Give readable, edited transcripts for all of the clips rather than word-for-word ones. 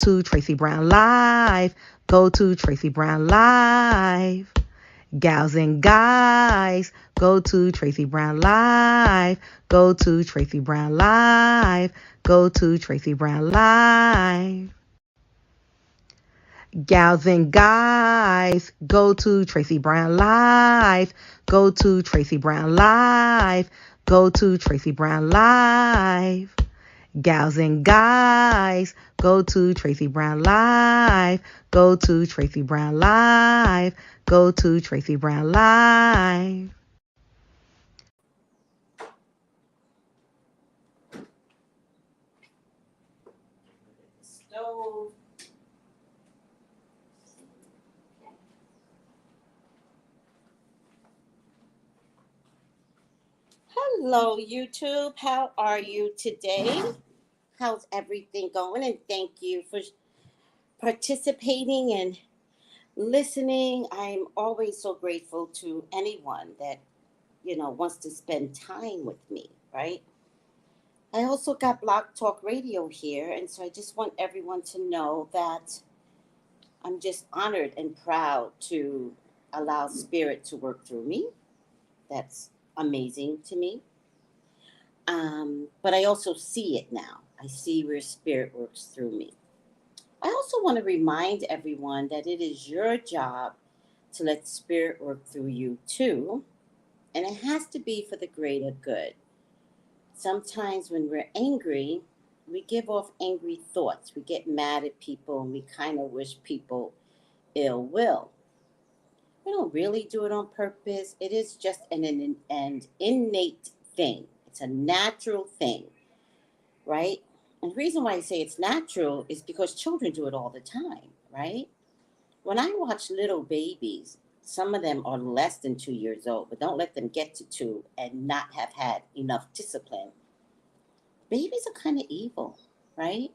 to Tracey Brown Live. Go to Tracey Brown Live. Gals and guys, go to Tracey Brown Live. Go to Tracey Brown Live. Go to Tracey Brown Live. Gals and guys, go to Tracey Brown Live. Go to Tracey Brown Live. Go to Tracey Brown Live. Gals and guys, go to Tracey Brown Live. Go to Tracey Brown Live. Go to Tracey Brown Live. Stove. Hello, YouTube. How are you today? How's everything going? And thank you for participating and listening. I'm always so grateful to anyone that, wants to spend time with me, right? I also got Blog Talk Radio here, and so I just want everyone to know that I'm just honored and proud to allow Spirit to work through me. That's amazing to me. But I also see it now. I see where Spirit works through me. I also want to remind everyone that it is your job to let Spirit work through you too, and it has to be for the greater good. Sometimes when we're angry, we give off angry thoughts. We get mad at people and we kind of wish people ill will. We don't really do it on purpose. It is just an innate thing. It's a natural thing, right? And the reason why I say it's natural is because children do it all the time, right? When I watch little babies, some of them are less than 2 years old, but don't let them get to two and not have had enough discipline. Babies are kind of evil, right?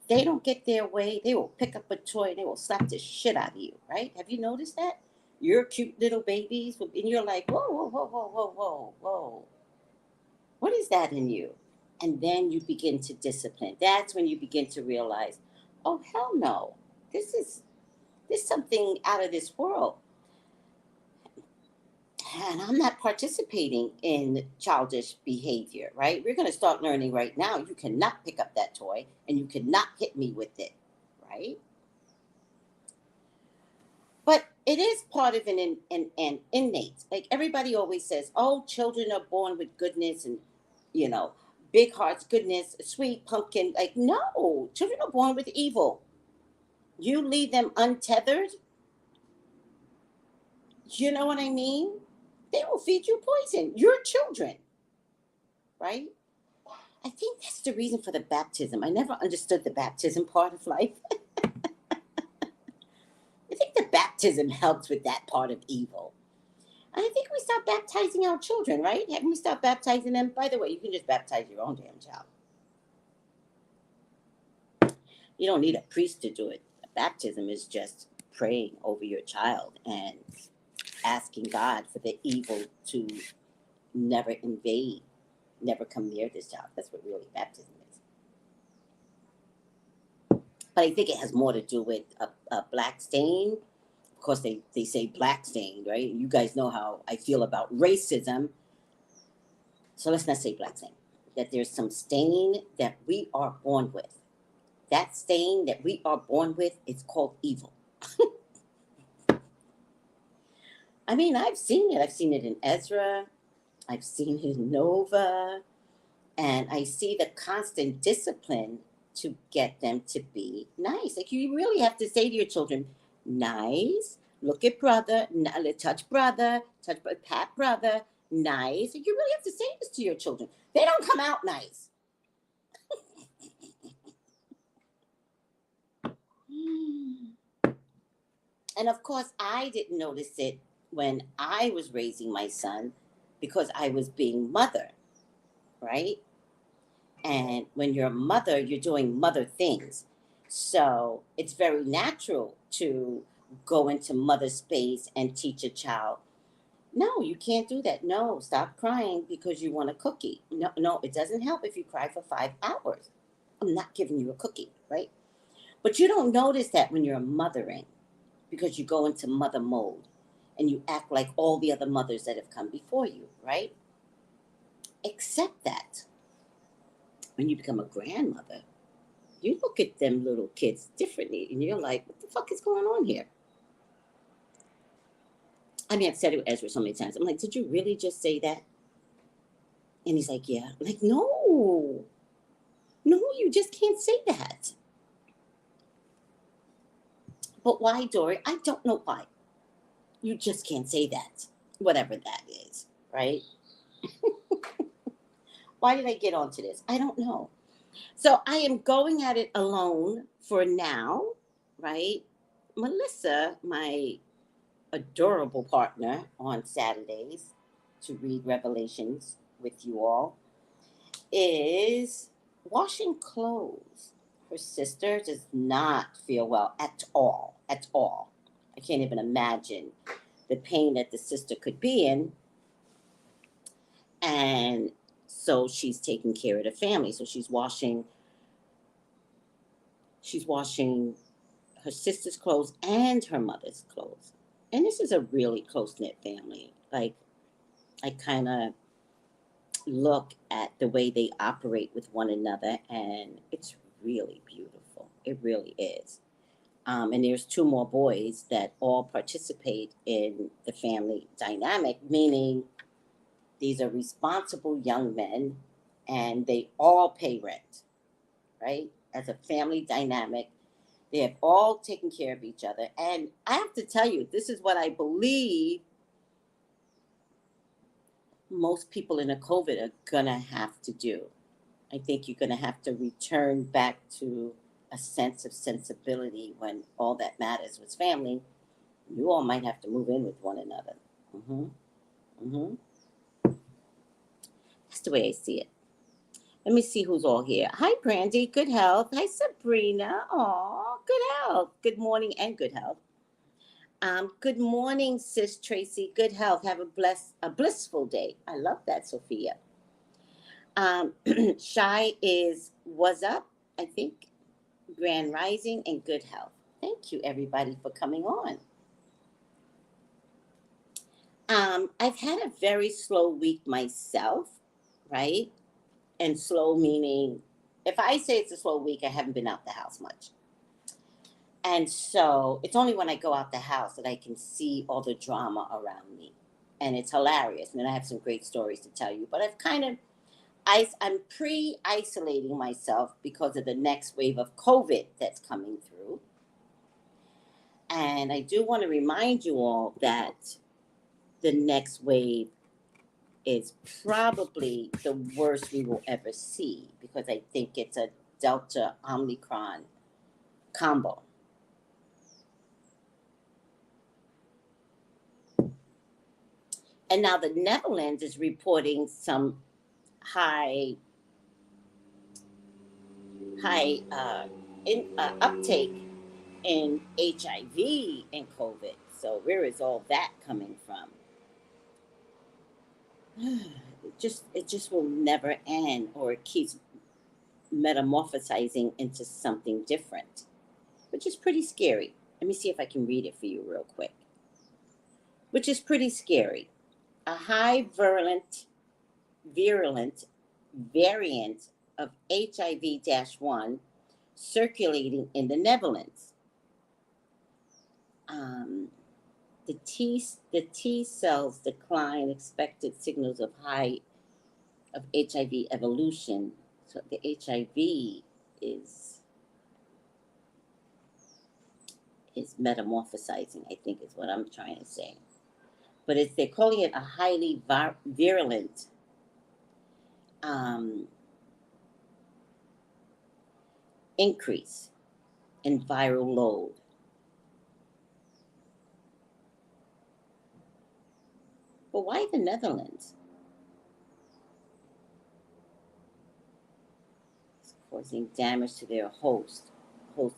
They don't get their way. They will pick up a toy and they will slap the shit out of you, right? Have you noticed that? You're cute little babies, and you're like, whoa, whoa, whoa, whoa, whoa, whoa, whoa. What is that in you? And then you begin to discipline. That's when you begin to realize, oh hell no, this is something out of this world, and I'm not participating in childish behavior. Right? We're going to start learning right now. You cannot pick up that toy, and you cannot hit me with it. Right? But it is part of an innate. Like everybody always says, oh, children are born with goodness and you know big hearts, goodness, sweet pumpkin. Like no, children are born with evil. You leave them untethered, you know what I mean? They will feed you poison. Your children, right? I think that's the reason for the baptism. I never understood the baptism part of life. I think the baptism helps with that part of evil. And I think we start baptizing our children, right? Haven't we start baptizing them? By the way, you can just baptize your own damn child. You don't need a priest to do it. Baptism is just praying over your child and asking God for the evil to never invade, never come near this child. That's what really baptism is. But I think it has more to do with a black stain. Of course, they say black stain, right? You guys know how I feel about racism. So let's not say black stain. That there's some stain that we are born with. That stain that we are born with is called evil. I mean, I've seen it. I've seen it in Ezra. I've seen it in Nova. And I see the constant discipline to get them to be nice. Like you really have to say to your children, nice, look at brother, touch brother, pat brother, nice. Like you really have to say this to your children. They don't come out nice. And of course, I didn't notice it when I was raising my son because I was being mother, right? And when you're a mother, you're doing mother things. So it's very natural to go into mother space and teach a child, no, you can't do that. No, stop crying because you want a cookie. No, it doesn't help if you cry for 5 hours. I'm not giving you a cookie, right? But you don't notice that when you're mothering because you go into mother mode and you act like all the other mothers that have come before you, right? Except that when you become a grandmother, you look at them little kids differently and you're like, what the fuck is going on here? I mean, I've said it with Ezra so many times. I'm like, did you really just say that? And he's like, yeah. I'm like, no, you just can't say that. But why, Dory? I don't know why. You just can't say that. Whatever that is, right? Why did I get onto this? I don't know. So I am going at it alone for now, right? Melissa, my adorable partner on Saturdays to read Revelations with you all, is washing clothes. Her sister does not feel well at all. At all. I can't even imagine the pain that the sister could be in. And so she's taking care of the family. So she's washing her sister's clothes and her mother's clothes. And this is a really close knit family. Like, I kind of look at the way they operate with one another, and it's really beautiful. It really is. And there's two more boys that all participate in the family dynamic, meaning these are responsible young men and they all pay rent, right? As a family dynamic, they have all taken care of each other. And I have to tell you, this is what I believe most people in a COVID are going to have to do. I think you're going to have to return back to a sense of sensibility when all that matters was family. You all might have to move in with one another. Mm-hmm. Mm-hmm. That's the way I see it. Let me see who's all here. Hi, Brandy. Good health. Hi, Sabrina. Aw, good health. Good morning and good health. Good morning, Sis Tracy. Good health. Have a blissful day. I love that, Sophia. Um, Shy is was up, I think. Grand Rising and good health. Thank you, everybody, for coming on. I've had a very slow week myself, right? And slow meaning, if I say it's a slow week, I haven't been out the house much. And so it's only when I go out the house that I can see all the drama around me. And it's hilarious. And I have some great stories to tell you. But I'm pre-isolating myself because of the next wave of COVID that's coming through. And I do want to remind you all that the next wave is probably the worst we will ever see because I think it's a Delta Omicron combo. And now the Netherlands is reporting some high uptake in HIV and COVID. So where is all that coming from? It just will never end, or it keeps metamorphosizing into something different, which is pretty scary. Let me see if I can read it for you real quick. Which is pretty scary. A high virulent variant of HIV-1 circulating in the Netherlands. Um, the T cells decline expected signals of HIV evolution. So the HIV is metamorphosizing, I think is what I'm trying to say. But they're calling it a highly virulent um, increase in viral load. But why the Netherlands? It's causing damage to their host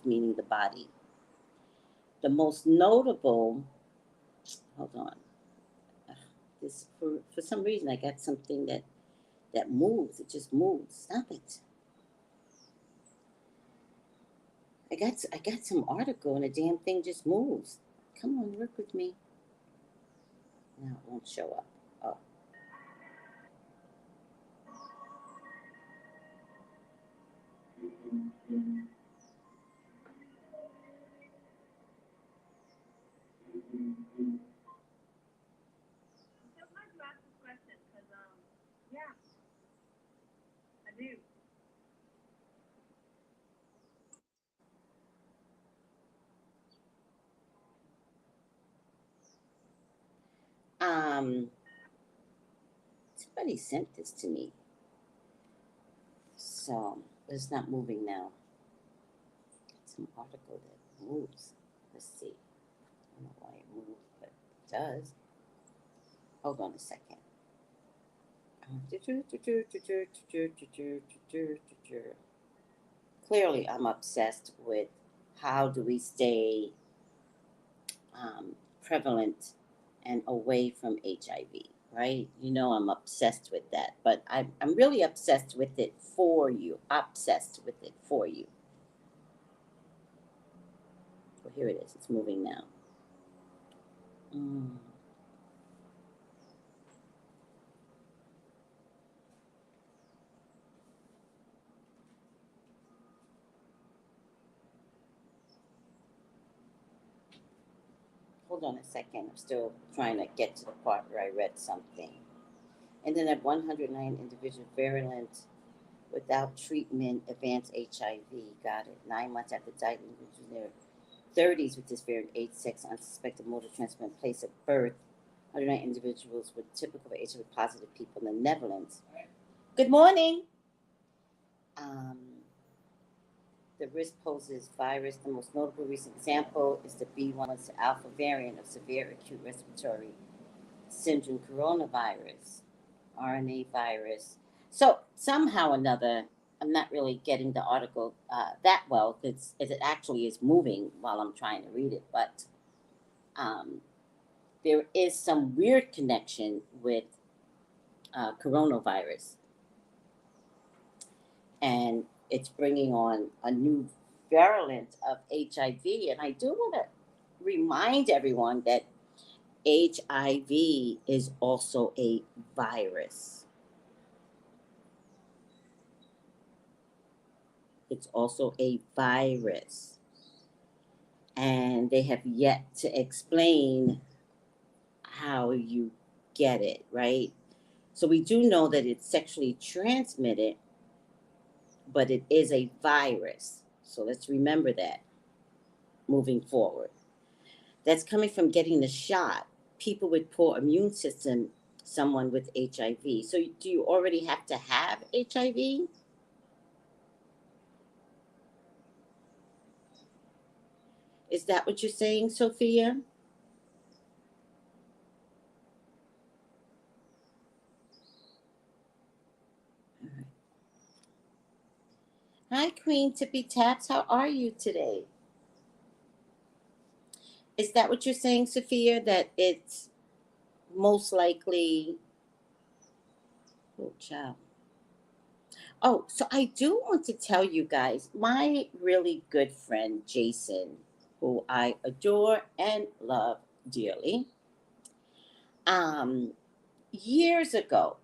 meaning the body. The most notable, hold on, this for some reason I got something that moves. It just moves. Stop it. I got some article and the damn thing just moves. Come on, work with me. No, it won't show up. Oh. Um, somebody sent this to me. So it's not moving now. It's an article that moves. Let's see. I don't know why it moves, but it does. Hold on a second. Clearly, I'm obsessed with how do we stay prevalent and away from HIV, right? You know, I'm obsessed with that, but I'm really obsessed with it for you. Obsessed with it for you. Well, here it is. It's moving now. Mm. Hold on a second. I'm still trying to get to the part where I read something. And then at 109 individual virulent without treatment, advanced HIV. Got it. 9 months after diagnosis in their 30s with this variant, age, sex, unsuspected mode of transmission, place of birth. 109 individuals with typical HIV positive people in the Netherlands. Good morning. Um, the risk poses virus. The most notable recent example is the B1 alpha variant of severe acute respiratory syndrome coronavirus, RNA virus. So somehow or another, I'm not really getting the article that well because it actually is moving while I'm trying to read it. But there is some weird connection with coronavirus, and it's bringing on a new variant of HIV. And I do want to remind everyone that HIV is also a virus. It's also a virus. And they have yet to explain how you get it, right? So we do know that it's sexually transmitted, but it is a virus. So let's remember that moving forward. That's coming from getting the shot. People with poor immune system, someone with HIV. So do you already have to have HIV? Is that what you're saying, Sophia? Hi, Queen Tippy Taps. How are you today? Is that what you're saying, Sophia? That it's most likely. Oh, child. Oh, so I do want to tell you guys, my really good friend Jason, who I adore and love dearly, um, years ago,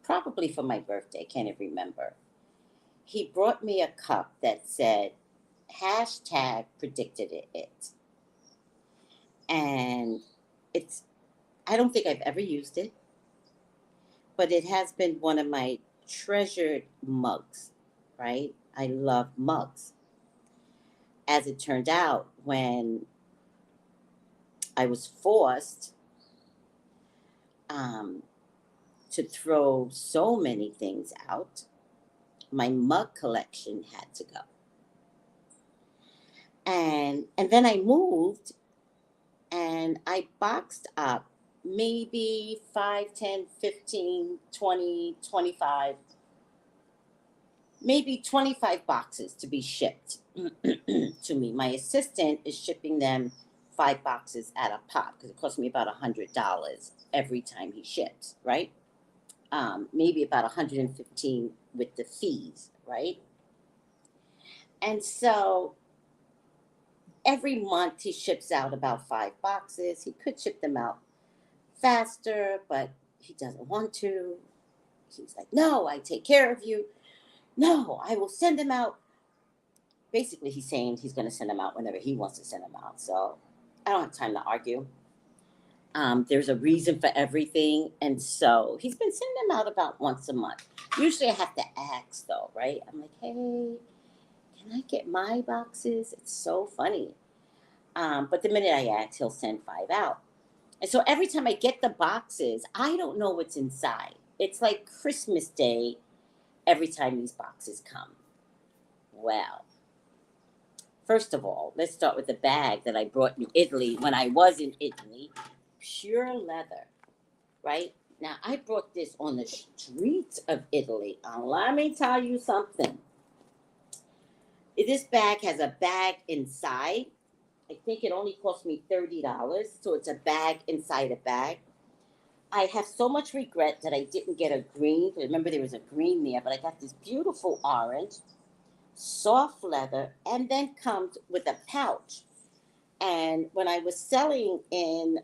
probably for my birthday, can't even remember, he brought me a cup that said hashtag predicted it. And it's, I don't think I've ever used it, but it has been one of my treasured mugs, right? I love mugs. As it turned out, when I was forced um, to throw so many things out, my mug collection had to go. And then I moved and I boxed up maybe 5, 10, 15, 20, 25, maybe 25 boxes to be shipped to me. My assistant is shipping them 5 boxes at a pop because it costs me about $100 every time he ships, right? Maybe about 115 with the fees, right? And so every month he ships out about 5 boxes. He could ship them out faster, but he doesn't want to. He's like, no, I take care of you. No, I will send them out. Basically, he's saying he's going to send them out whenever he wants to send them out. So I don't have time to argue. There's a reason for everything. And so he's been sending them out about once a month. Usually I have to ask, though, right? I'm like, hey, can I get my boxes? It's so funny. But the minute I ask, he'll send 5 out. And so every time I get the boxes, I don't know what's inside. It's like Christmas Day every time these boxes come. Well, first of all, let's start with the bag that I brought in Italy when I was in Italy. Pure leather, right? Now, I brought this on the streets of Italy. Let me tell you something. This bag has a bag inside. I think it only cost me $30. So it's a bag inside a bag. I have so much regret that I didn't get a green. Remember, there was a green there, but I got this beautiful orange, soft leather, and then comes with a pouch. And when I was selling in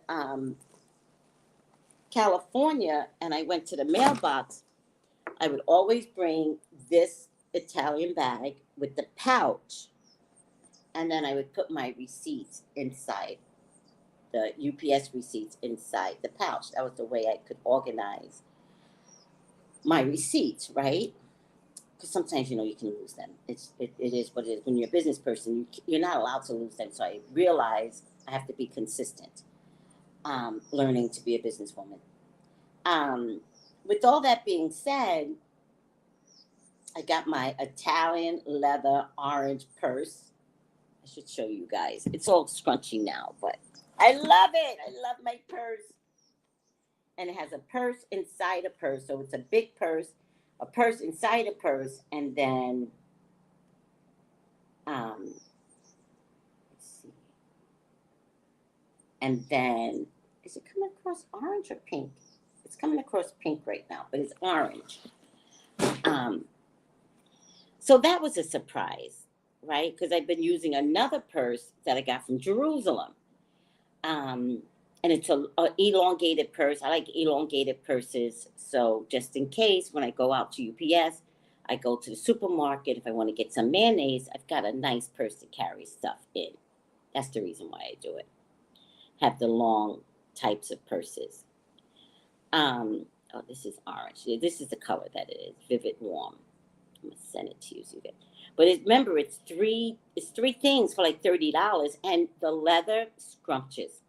California and I went to the mailbox, I would always bring this Italian bag with the pouch. And then I would put my receipts inside, the UPS receipts inside the pouch. That was the way I could organize my receipts, right? Because sometimes, you can lose them. It is what it is. When you're a business person, you're not allowed to lose them. So I realized I have to be consistent, learning to be a businesswoman. With all that being said, I got my Italian leather orange purse. I should show you guys. It's all scrunchy now, but I love it. I love my purse. And it has a purse inside a purse. So it's a big purse, a purse inside a purse, and then let's see. And then is it coming across orange or pink? It's coming across pink right now, but it's orange. So that was a surprise, right? Because I've been using another purse that I got from Jerusalem. And it's a elongated purse. I like elongated purses. So just in case, when I go out to UPS, I go to the supermarket. If I want to get some mayonnaise, I've got a nice purse to carry stuff in. That's the reason why I do it. Have the long types of purses. Oh, this is orange. This is the color that it is, Vivid Warm. I'm gonna send it to you so you get. But remember, it's three things for like $30, and the leather scrumptious.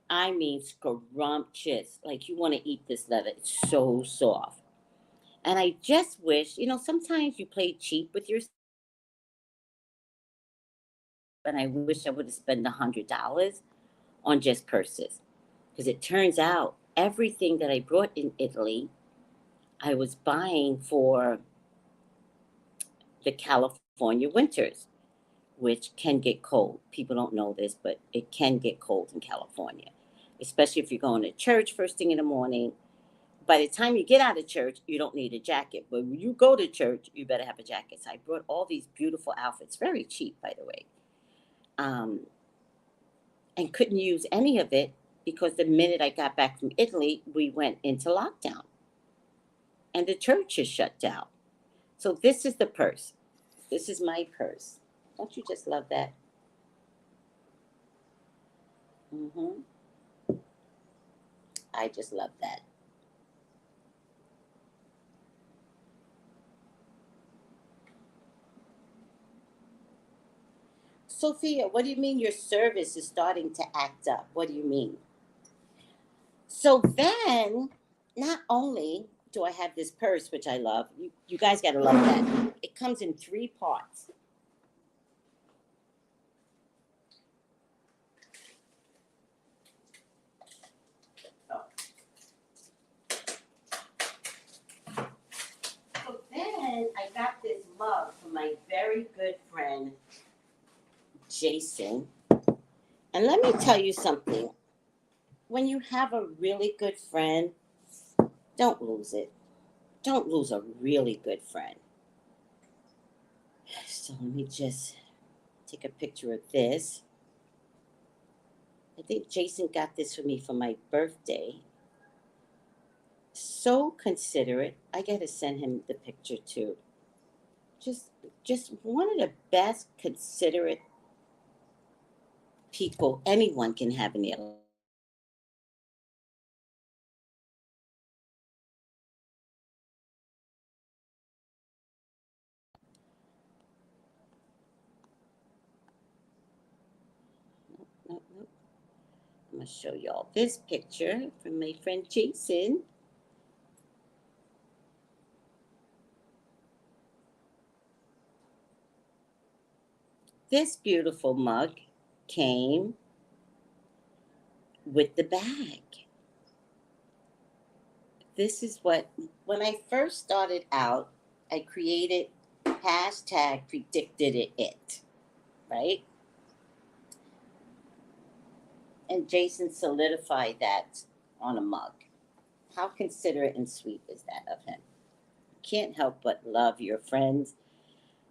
I mean, scrumptious. Like you want to eat this leather. It's so soft. And I just wish, sometimes you play cheap with yourself. And I wish I would have spent $100 on just purses. Because it turns out everything that I brought in Italy, I was buying for the California winters, which can get cold. People don't know this, but it can get cold in California, especially if you're going to church first thing in the morning. By the time you get out of church, you don't need a jacket. But when you go to church, you better have a jacket. So I brought all these beautiful outfits, very cheap, by the way, and couldn't use any of it because the minute I got back from Italy, we went into lockdown. And the church is shut down. So this is the purse. This is my purse. Don't you just love that? I just love that. Sophia, what do you mean your service is starting to act up? What do you mean? So then, not only do I have this purse, which I love, you guys got to love that. It comes in 3 parts. So then I got this mug from my very good friend, Jason. And let me tell you something. When you have a really good friend, don't lose it. Don't lose a really good friend. So let me just take a picture of this. I think Jason got this for me for my birthday. So considerate. I gotta send him the picture too. Just just one of the best considerate people anyone can have in their life. Nope, nope. I'm gonna show y'all this picture from my friend Jason. This beautiful mug came with the bag. This is what, when I first started out, I created hashtag predicted it, right? And Jason solidified that on a mug. How considerate and sweet is that of him? You can't help but love your friends,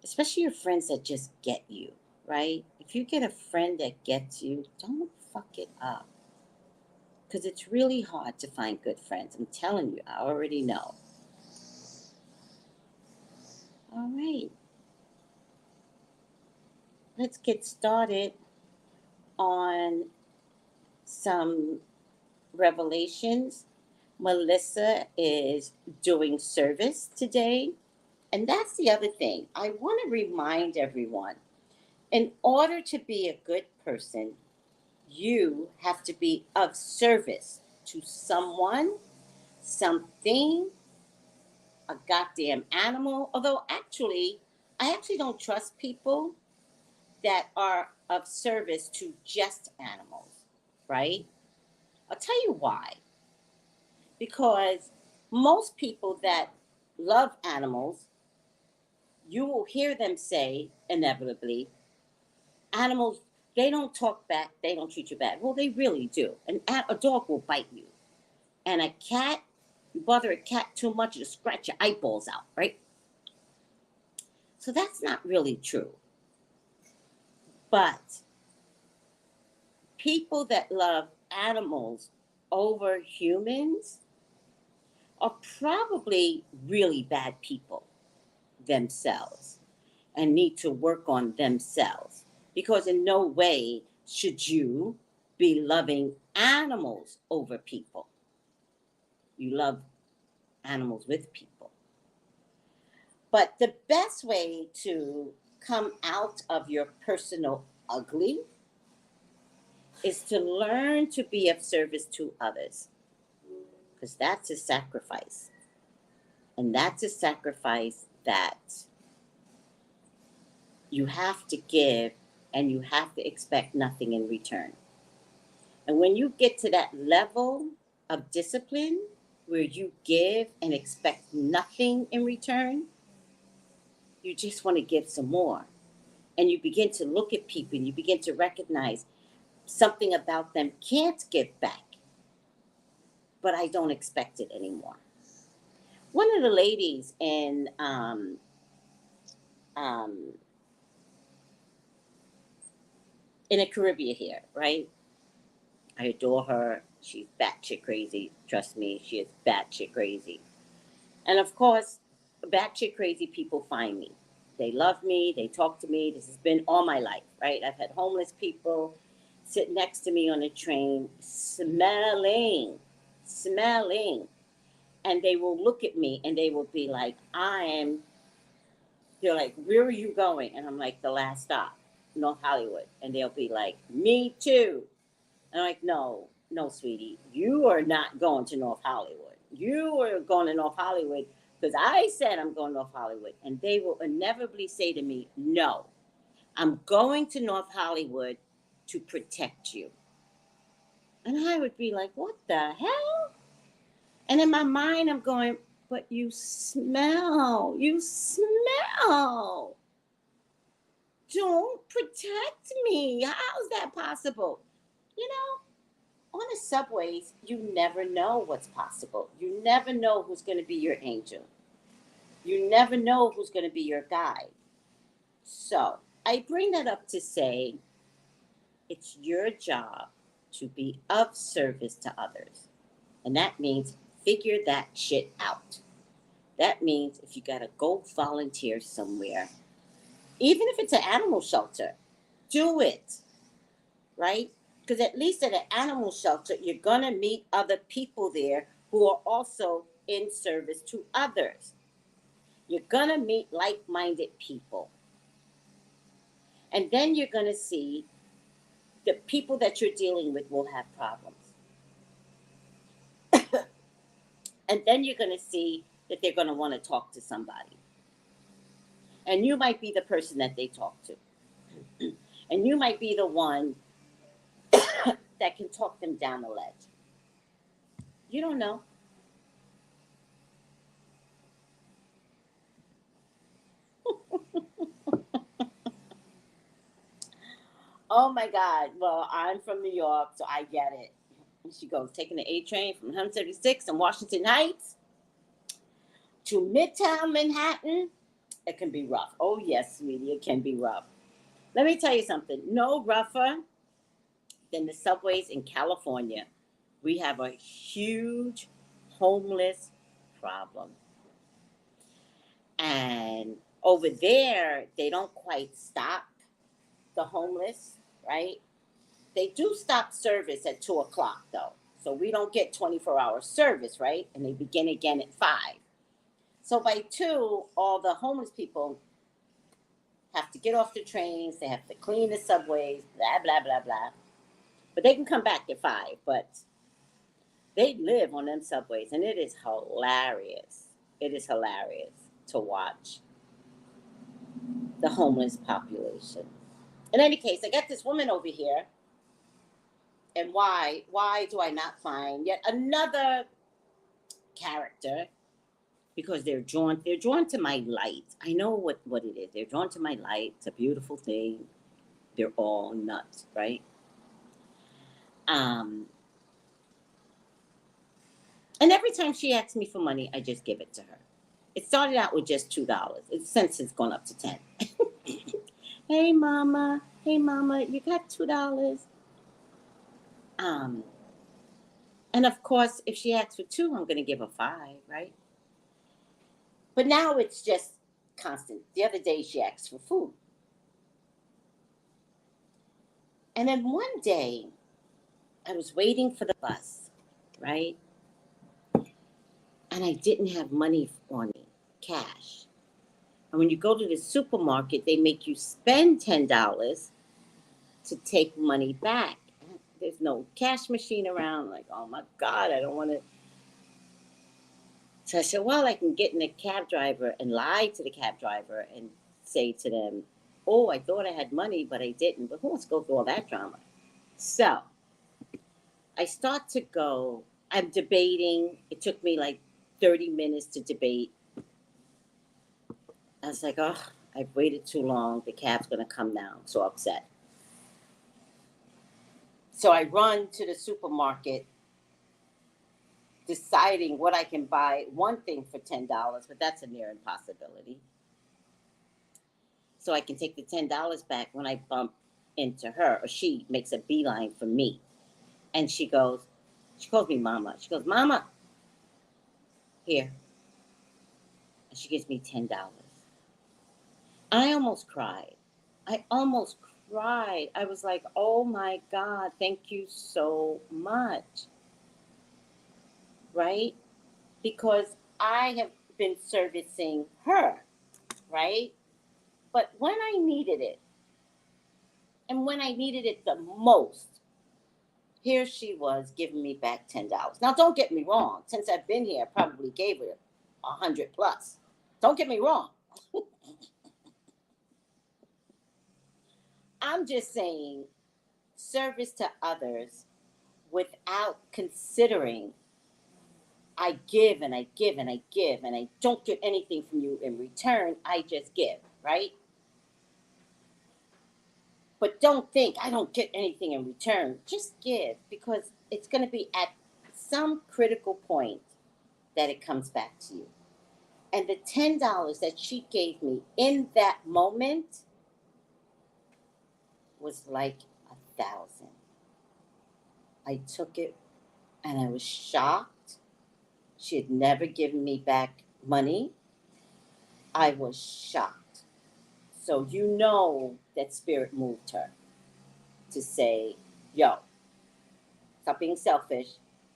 especially your friends that just get you, right? If you get a friend that gets you, don't fuck it up. Because it's really hard to find good friends. I'm telling you, I already know. All right, let's get started on some revelations. Melissa is doing service today. And that's the other thing. I want to remind everyone, in order to be a good person, you have to be of service to someone, something, a goddamn animal. Although I actually don't trust people that are of service to just animals, right? I'll tell you why. Because most people that love animals, you will hear them say inevitably, animals, they don't talk back, they don't treat you bad. Well, they really do. A dog will bite you. And a cat, you bother a cat too much, it'll scratch your eyeballs out, right? So that's not really true. But people that love animals over humans are probably really bad people themselves and need to work on themselves. Because in no way should you be loving animals over people. You love animals with people. But the best way to come out of your personal ugly is to learn to be of service to others. Because that's a sacrifice. And that's a sacrifice that you have to give and you have to expect nothing in return. And when you get to that level of discipline where you give and expect nothing in return, you just want to give some more. And you begin to look at people and you begin to recognize something about them can't give back, but I don't expect it anymore. One of the ladies um, in the Caribbean here, right? I adore her. She's batshit crazy. Trust me, she is batshit crazy. And of course, batshit crazy people find me. They love me. They talk to me. This has been all my life, right? I've had homeless people sit next to me on the train, smelling. And they will look at me and they will be like, they're like, where are you going? And I'm like, the last stop, North Hollywood. And they'll be like, me too. And I'm like, no, sweetie, you are not going to North Hollywood. You are going to North Hollywood because I said I'm going to North Hollywood. And they will inevitably say to me, no, I'm going to North Hollywood to protect you. And I would be like, what the hell? And in my mind, I'm going, but you smell. Don't protect me. How's that possible? You know, on the subways, you never know what's possible. You never know who's going to be your angel. You never know who's going to be your guide. So I bring that up to say it's your job to be of service to others. And that means figure that shit out. That means if you got to go volunteer somewhere, even if it's an animal shelter, do it, right? Because at least at an animal shelter, you're going to meet other people there who are also in service to others. You're going to meet like minded people. And then you're going to see the people that you're dealing with will have problems. And then you're going to see that they're going to want to talk to somebody. And you might be the person that they talk to. And you might be the one that can talk them down the ledge. You don't know. Oh my God. Well, I'm from New York, so I get it. She goes, taking the A train from 176 in Washington Heights to Midtown Manhattan. It can be rough. Oh, yes, sweetie, it can be rough. Let me tell you something. No rougher than the subways in California. We have a huge homeless problem. And over there, they don't quite stop the homeless, right? They do stop service at 2 o'clock, though. So we don't get 24-hour service, right? And they begin again at 5. So by 2, all the homeless people have to get off the trains. They have to clean the subways, blah, blah, blah, blah. But they can come back at 5. But they live on them subways, and it is hilarious. It is hilarious to watch the homeless population. In any case, I got this woman over here, and why do I not find yet another character? Because they're drawn to my light. I know what it is. They're drawn to my light. It's a beautiful thing. They're all nuts, right? And every time she asks me for money, I just give it to her. It started out with just $2. Since it's gone up to 10. Hey mama, you got $2. And of course, if she asks for 2, I'm gonna give her 5, right? But now it's just constant. The other day she asked for food. And then one day I was waiting for the bus, right? And I didn't have money on me, cash. And when you go to the supermarket, they make you spend $10 to take money back. There's no cash machine around. Like, oh my God, I don't want to. So I said, well, I can get in a cab driver and lie to the cab driver and say to them, oh, I thought I had money, but I didn't. But who wants to go through all that drama? So I start to go. I'm debating. It took me like 30 minutes to debate. I was like, oh, I've waited too long. The cab's going to come now. I'm so upset. So I run to the supermarket, deciding what I can buy one thing for $10, but that's a near impossibility. So I can take the $10 back when I bump into her, or she makes a beeline for me. And she calls me Mama. She goes, Mama, here. And she gives me $10. I almost cried. I was like, oh my God, thank you so much. Right? Because I have been servicing her, right? But when I needed it, and when I needed it the most, here she was giving me back $10. Now, don't get me wrong. Since I've been here, I probably gave her 100 plus. Don't get me wrong. I'm just saying service to others without considering I give and I give and I give and I don't get anything from you in return. I just give, right? But don't think I don't get anything in return. Just give, because it's going to be at some critical point that it comes back to you. And the $10 that she gave me in that moment was like 1,000. I took it and I was shocked. She had never given me back money. I was shocked. So you know that spirit moved her to say, yo, stop being selfish.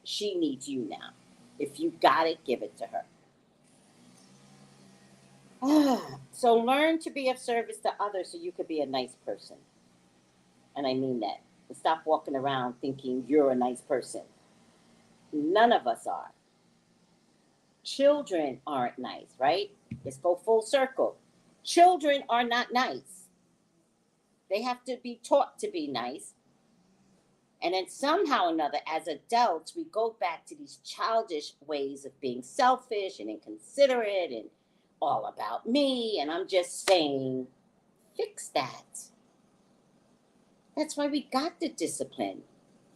She needs you now. If you got it, give it to her. So learn to be of service to others so you could be a nice person. And I mean that. And stop walking around thinking you're a nice person. None of us are. Children aren't nice, right? Let's go full circle. Children are not nice. They have to be taught to be nice. And then somehow or another, as adults, we go back to these childish ways of being selfish and inconsiderate and all about me. And I'm just saying, fix that. That's why we got the discipline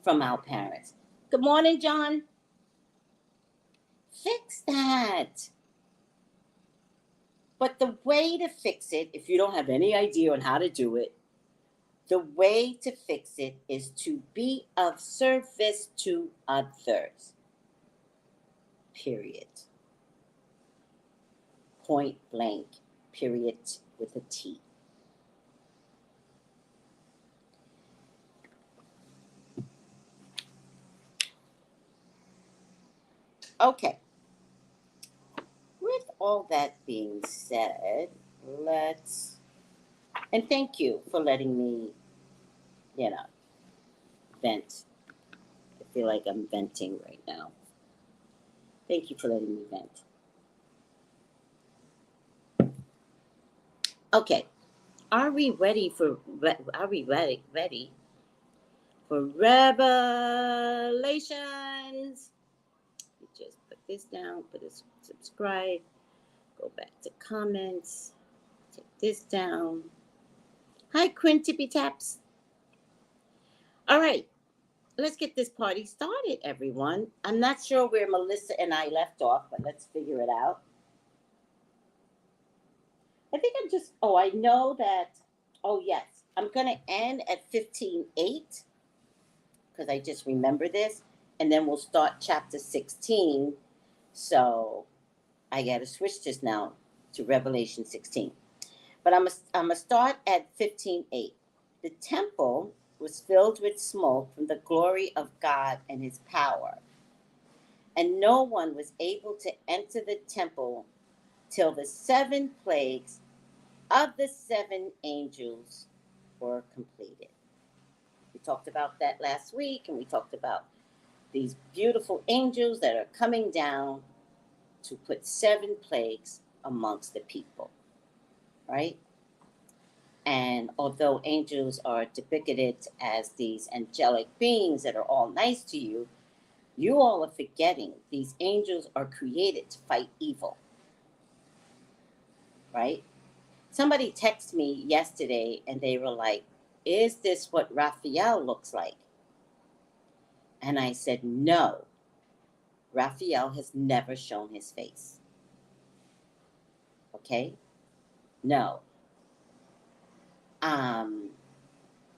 from our parents. Good morning, John. Fix that. But the way to fix it, if you don't have any idea on how to do it, the way to fix it is to be of service to others. Period. Point blank. Period with a T. Okay. With all that being said, and thank you for letting me, vent. I feel like I'm venting right now. Thank you for letting me vent. Okay. Are we ready for revelations? You just put this down, put a subscribe, go back to comments, take this down. Hi, Quintippy Taps. All right, let's get this party started, everyone. I'm not sure where Melissa and I left off, but let's figure it out. I think I know that, yes, I'm going to end at 15:08 because I just remember this, and then we'll start chapter 16. So I got to switch this now to Revelation 16. But I'm going to start at 15:08. The temple was filled with smoke from the glory of God and his power. And no one was able to enter the temple till the 7 plagues of the 7 angels were completed. We talked about that last week, and we talked about these beautiful angels that are coming down to put 7 plagues amongst the people, right? And although angels are depicted as these angelic beings that are all nice to you, you all are forgetting these angels are created to fight evil, right? Somebody texted me yesterday and they were like, is this what Raphael looks like? And I said, no, Raphael has never shown his face. Okay? No.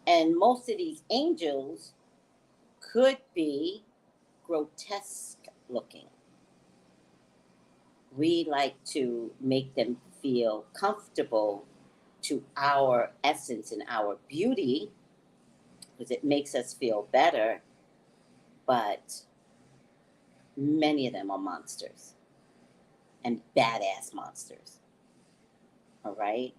And most of these angels could be grotesque looking. We like to make them feel comfortable to our essence and our beauty because it makes us feel better, but many of them are monsters and badass monsters. All right?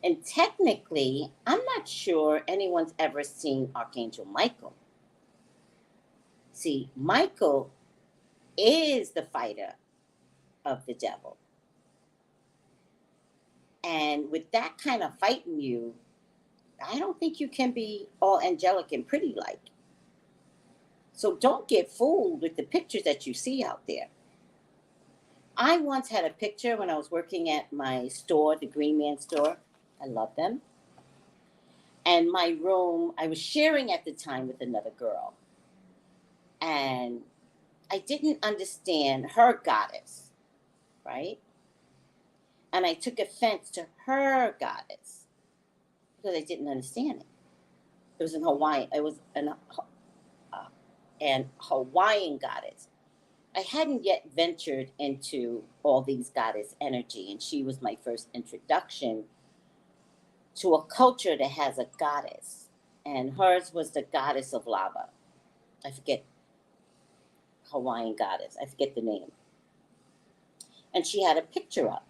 And technically, I'm not sure anyone's ever seen Archangel Michael. See, Michael is the fighter of the devil. And with that kind of fighting you, I don't think you can be all angelic and pretty like. So don't get fooled with the pictures that you see out there. I once had a picture when I was working at my store, the Green Man store. I love them. And my room, I was sharing at the time with another girl. And I didn't understand her goddess, right? And I took offense to her goddess because I didn't understand it. was in Hawaii. It was an Hawaiian goddess. I hadn't yet ventured into all these goddess energy, and she was my first introduction to a culture that has a goddess, and hers was the goddess of lava. I forget, Hawaiian goddess. I forget the name. And she had a picture up.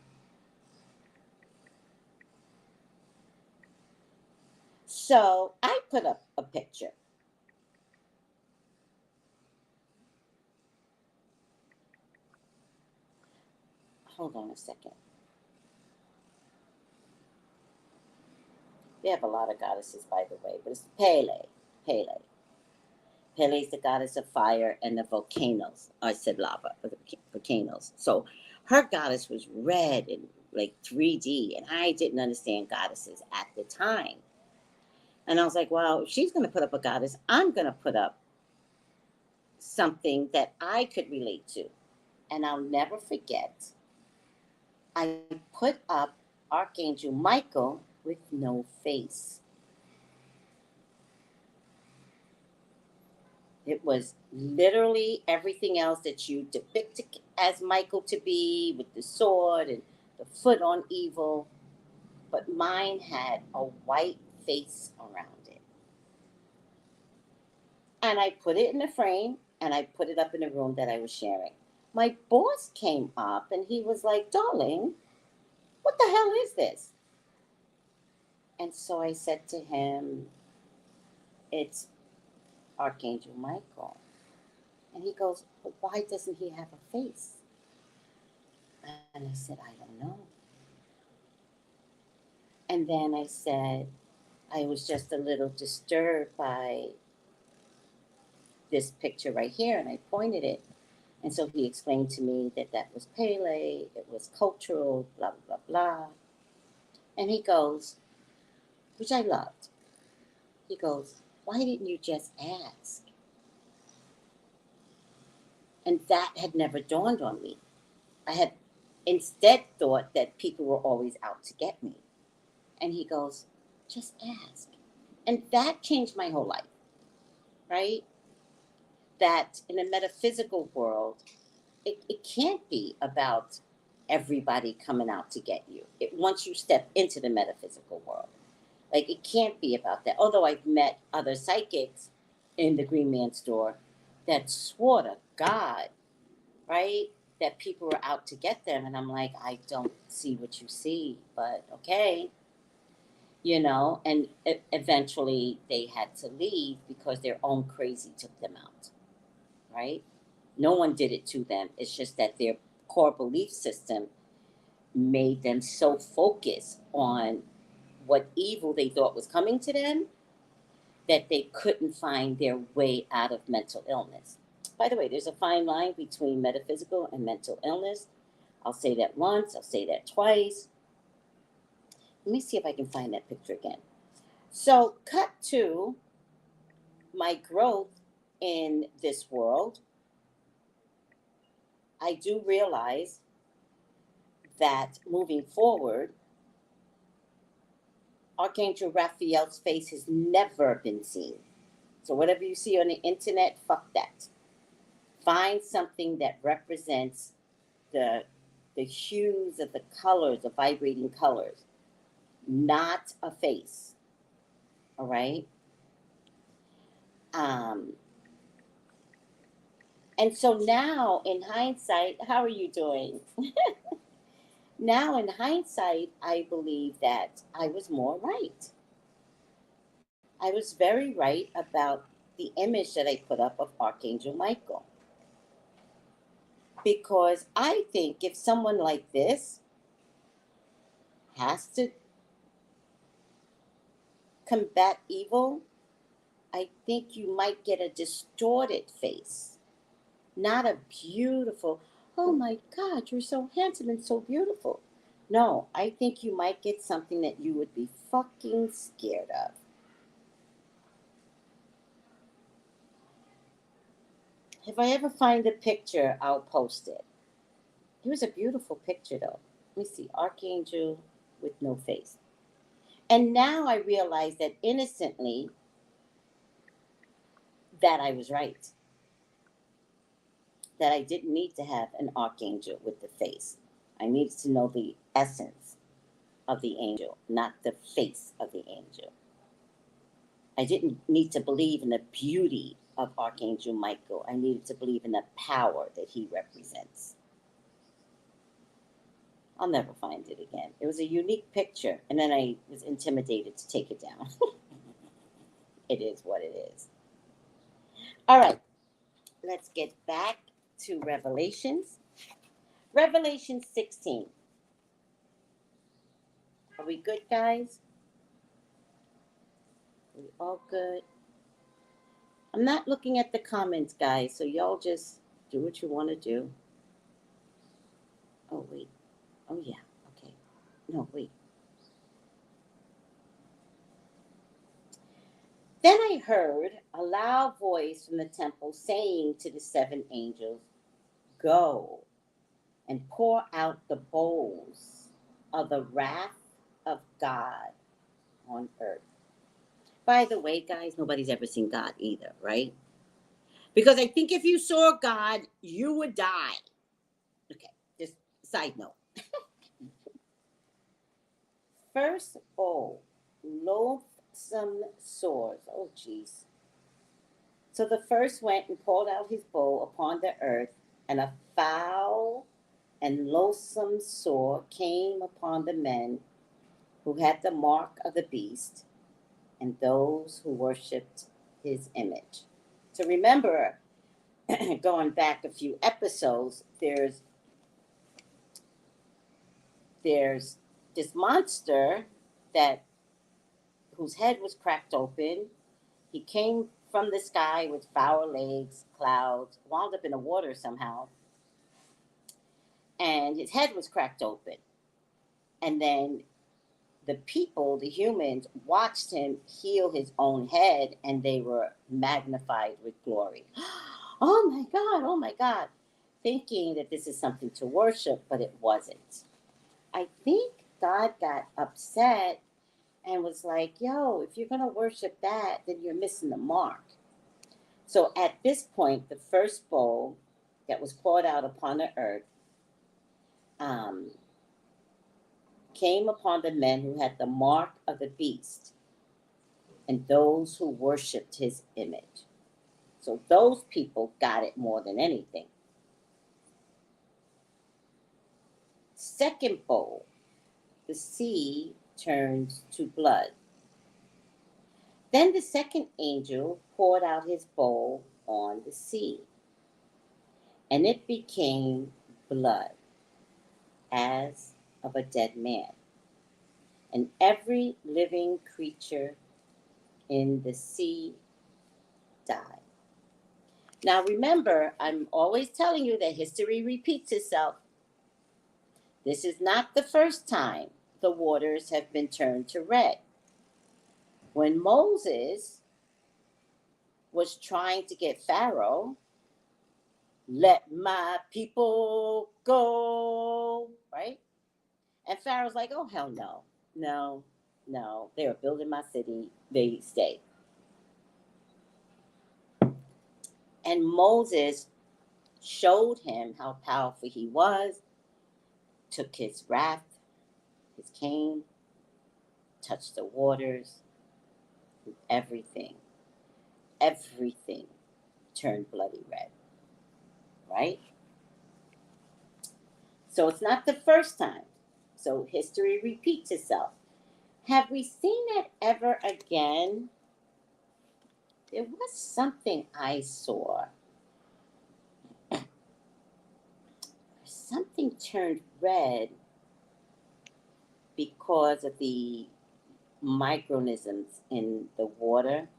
So I put up a picture. Hold on a second. They have a lot of goddesses, by the way, but it's Pele. Pele. Pele is the goddess of fire and the volcanoes. I said lava, but the volcanoes. So her goddess was red and like 3D, and I didn't understand goddesses at the time. And I was like, well, if she's going to put up a goddess, I'm going to put up something that I could relate to. And I'll never forget, I put up Archangel Michael with no face. It was literally everything else that you depicted as Michael to be, with the sword and the foot on evil. But mine had a white face around it. And I put it in a frame and I put it up in the room that I was sharing. My boss came up and he was like, darling, what the hell is this? And so I said to him, it's Archangel Michael. And he goes, but why doesn't he have a face? And I said, I don't know. And then I said, I was just a little disturbed by this picture right here. And I pointed it. And so he explained to me that that was Pele, it was cultural, blah, blah, blah. And he goes, which I loved. He goes, why didn't you just ask? And that had never dawned on me. I had instead thought that people were always out to get me. And he goes, just ask. And that changed my whole life, right? That in a metaphysical world, it can't be about everybody coming out to get you. Once you step into the metaphysical world, like it can't be about that. Although I've met other psychics in the Green Man store that swore to God, right, that people were out to get them. And I'm like, I don't see what you see, but okay. You know, and eventually they had to leave because their own crazy took them out, right? No one did it to them. It's just that their core belief system made them so focused on what evil they thought was coming to them that they couldn't find their way out of mental illness. By the way, there's a fine line between metaphysical and mental illness. I'll say that once, I'll say that twice. Let me see if I can find that picture again. So, cut to my growth in this world. I do realize that moving forward, Archangel Raphael's face has never been seen. So whatever you see on the internet, fuck that. Find something that represents the hues of the colors, the vibrating colors, not a face. All right? And so now, in hindsight, how are you doing? Now, in hindsight, I believe that I was more right. I was very right about the image that I put up of Archangel Michael. Because I think if someone like this has to combat evil, I think you might get a distorted face, not a beautiful, oh my God, you're so handsome and so beautiful. No, I think you might get something that you would be fucking scared of. If I ever find the picture, I'll post it. It was a beautiful picture, though. Let me see, Archangel with no face. And now I realize that innocently, that I was right. That I didn't need to have an archangel with the face. I needed to know the essence of the angel, not the face of the angel. I didn't need to believe in the beauty of Archangel Michael. I needed to believe in the power that he represents. I'll never find it again. It was a unique picture, and then I was intimidated to take it down. It is what it is. All right, let's get back to Revelations. Revelation 16. Are we good, guys? Are we all good? I'm not looking at the comments, guys, so y'all just do what you want to do. Oh, wait. Oh, yeah. Okay. No, wait. Then I heard a loud voice from the temple saying to the seven angels, "Go and pour out the bowls of the wrath of God on earth." By the way, guys, nobody's ever seen God either, right? Because I think if you saw God, you would die. Okay, just side note. First bowl, loathsome sores. Oh, jeez. So the first went and poured out his bowl upon the earth, and a foul and loathsome sore came upon the men who had the mark of the beast and those who worshipped his image. So remember, going back a few episodes, there's this monster that whose head was cracked open. He came from the sky with foul legs, clouds, wound up in the water somehow, and his head was cracked open. And then the people, the humans, watched him heal his own head, and they were magnified with glory. Oh my God, oh my God. Thinking that this is something to worship, but it wasn't. I think God got upset and was like, yo, if you're going to worship that, then you're missing the mark. So at this point, the first bowl that was poured out upon the earth came upon the men who had the mark of the beast and those who worshipped his image. So those people got it more than anything. Second bowl, the sea turns to blood. Then the second angel poured out his bowl on the sea, and it became blood as of a dead man, and every living creature in the sea died. Now remember, I'm always telling you that history repeats itself. This is not the first time the waters have been turned to red. When Moses was trying to get Pharaoh, "Let my people go," right? And Pharaoh's like, "Oh, hell no. No, no. They are building my city. They stay." And Moses showed him how powerful he was, took his wrath, his cane, touched the waters, everything turned bloody red, right? So it's not the first time. So history repeats itself. Have we seen it ever again? There was something I saw. Something turned red because of the microorganisms in the water.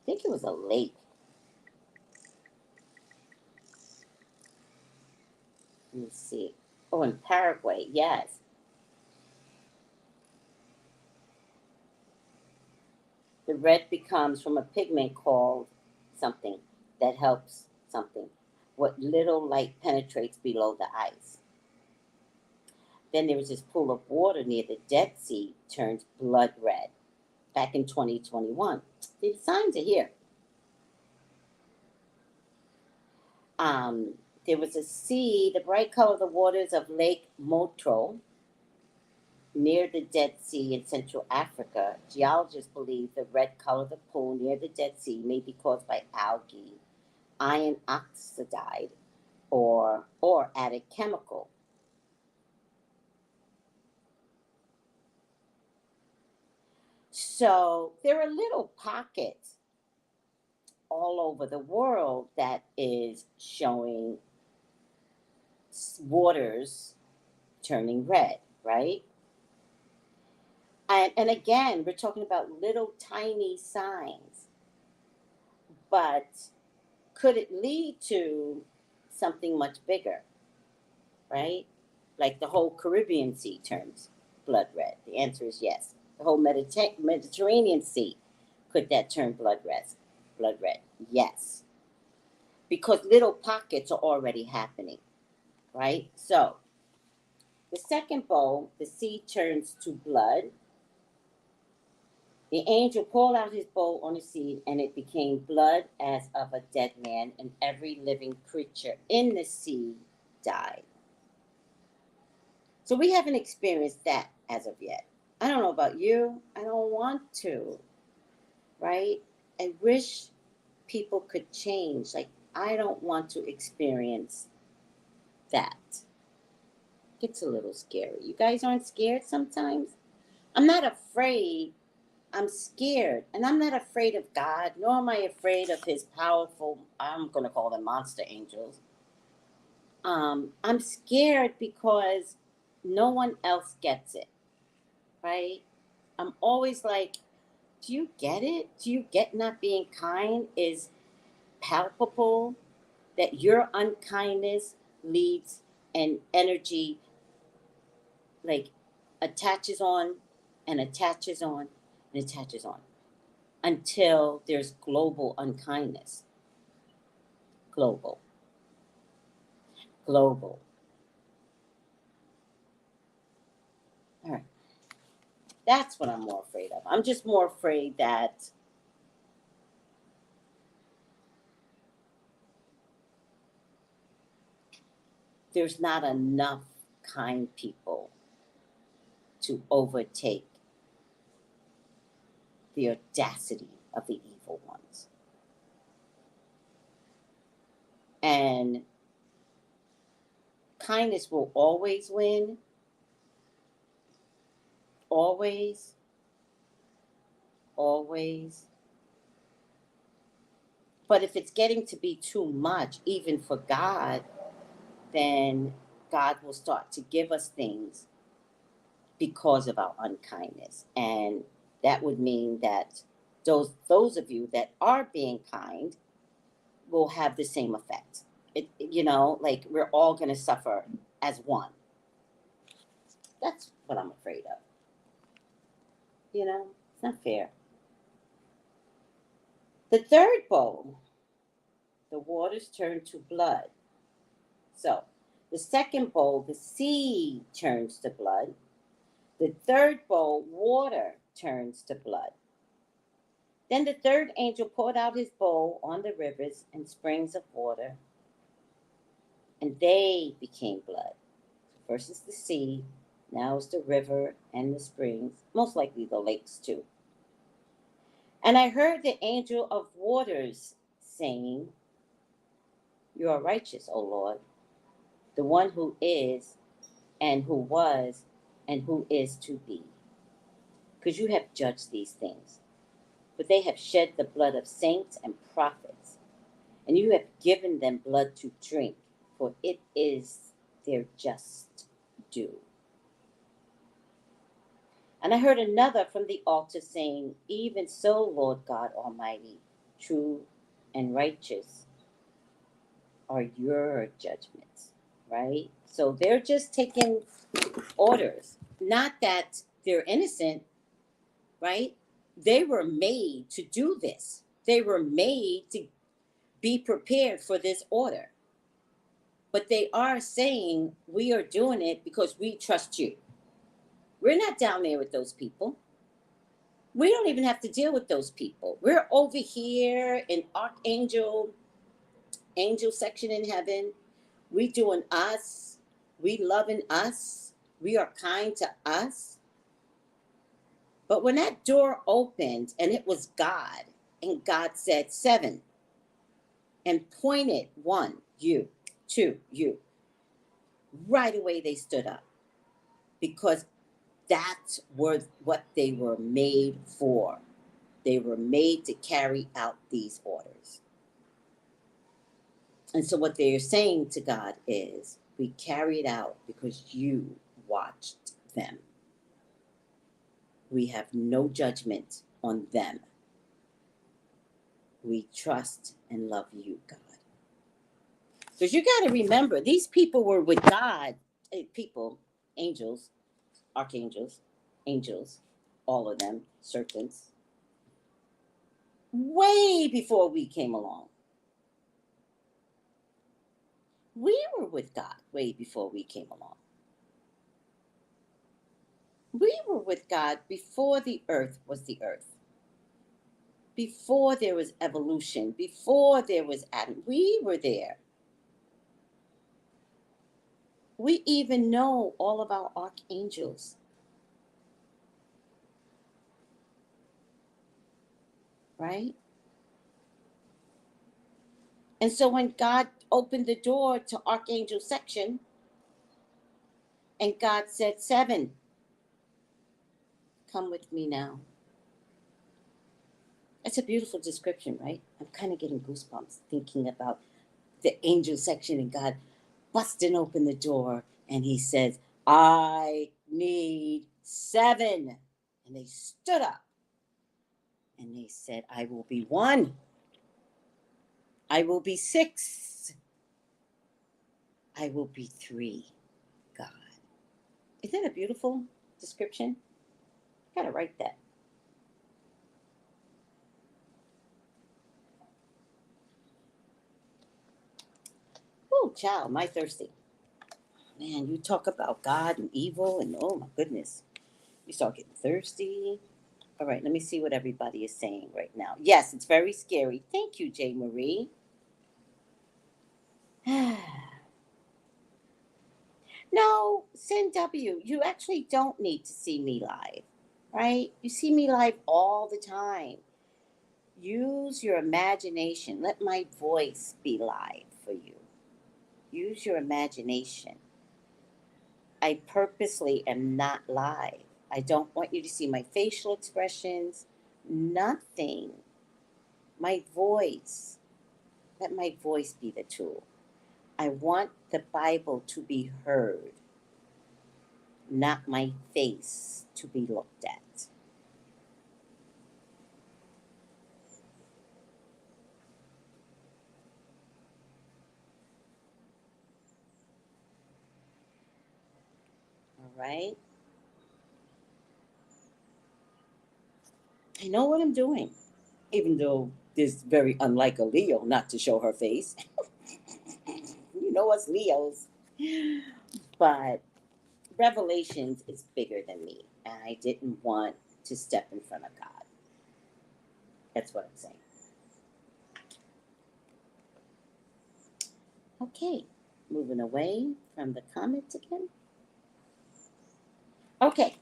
I think it was a lake. Let me see. Oh, in Paraguay, yes. The red becomes from a pigment called something that helps something. What little light penetrates below the ice. Then there was this pool of water near the Dead Sea, turns blood red. back in 2021. The signs are here. There was a sea, the bright color of the waters of Lake Motro near the Dead Sea in Central Africa. Geologists believe the red color of the pool near the Dead Sea may be caused by algae, iron oxide, or added chemical. So there are little pockets all over the world that is showing waters turning red, right? And again, we're talking about little tiny signs, but could it lead to something much bigger, right? Like the whole Caribbean Sea turns blood red. The answer is yes. The whole Mediterranean Sea, could that turn blood red? Blood red, yes. Because little pockets are already happening, right? So the second bowl, the sea turns to blood. The angel poured out his bowl on the sea, and it became blood as of a dead man, and every living creature in the sea died. So we haven't experienced that as of yet. I don't know about you. I don't want to, right? I wish people could change. Like, I don't want to experience that. It gets a little scary. You guys aren't scared sometimes? I'm not afraid. I'm scared. And I'm not afraid of God, nor am I afraid of his powerful, I'm going to call them monster angels. I'm scared because no one else gets it, right? I'm always like, do you get it? Do you get not being kind is palpable? That your unkindness leads an energy like attaches on and attaches on and attaches on until there's global unkindness. Global. Global. All right. That's what I'm more afraid of. I'm just more afraid that there's not enough kind people to overtake the audacity of the evil ones. And kindness will always win. Always. Always. But if it's getting to be too much, even for God, then God will start to give us things because of our unkindness. And that would mean that those of you that are being kind will have the same effect. Like we're all going to suffer as one. That's what I'm afraid of. It's not fair. The third bowl, the waters turn to blood. So the second bowl, the sea turns to blood. The third bowl, water turns to blood. Then the third angel poured out his bowl on the rivers and springs of water, and they became blood. First is the sea, now is the river and the springs, most likely the lakes too. And I heard the angel of waters saying, "You are righteous, O Lord, the one who is and who was and who is to be, because you have judged these things. For they have shed the blood of saints and prophets, and you have given them blood to drink, for it is their just due." And I heard another from the altar saying, "Even so, Lord God Almighty, true and righteous are your judgments," right? So they're just taking orders. Not that they're innocent, right? They were made to do this. They were made to be prepared for this order. But they are saying, we are doing it because we trust you. We're not down there with those people. We don't even have to deal with those people. We're over here in angel section in heaven. We doing us. We loving us. We are kind to us. But when that door opened and it was God, and God said 7 and pointed 1, you, 2, you, right away they stood up because that's what they were made for. They were made to carry out these orders. And so what they're saying to God is, we carry it out because you watched them. We have no judgment on them. We trust and love you, God. Because you got to remember, these people were with God. People, angels, archangels, angels, all of them, serpents, way before we came along. We were with God way before we came along. We were with God before the earth was the earth. Before there was evolution, before there was Adam, we were there. We even know all of our archangels. Right? And so when God opened the door to archangel section, and God said, 7, come with me now. That's a beautiful description, right? I'm kind of getting goosebumps thinking about the angel section and God busting open the door and he says, I need 7. And they stood up and they said, I will be 1. I will be 6. I will be 3, God. Isn't that a beautiful description? I gotta write that. Oh, child, my thirsty. Man, you talk about God and evil and oh my goodness. You start getting thirsty. All right, let me see what everybody is saying right now. Yes, it's very scary. Thank you, J. Marie. No, Sin W, you actually don't need to see me live, right? You see me live all the time. Use your imagination. Let my voice be live for you. Use your imagination. I purposely am not live. I don't want you to see my facial expressions, nothing. My voice. Let my voice be the tool. I want the Bible to be heard, not my face to be looked at. All right? I know what I'm doing, even though this very unlike a Leo not to show her face. You know us Leos. But Revelations is bigger than me, and I didn't want to step in front of God. That's what I'm saying. Okay, moving away from the comments again. Okay.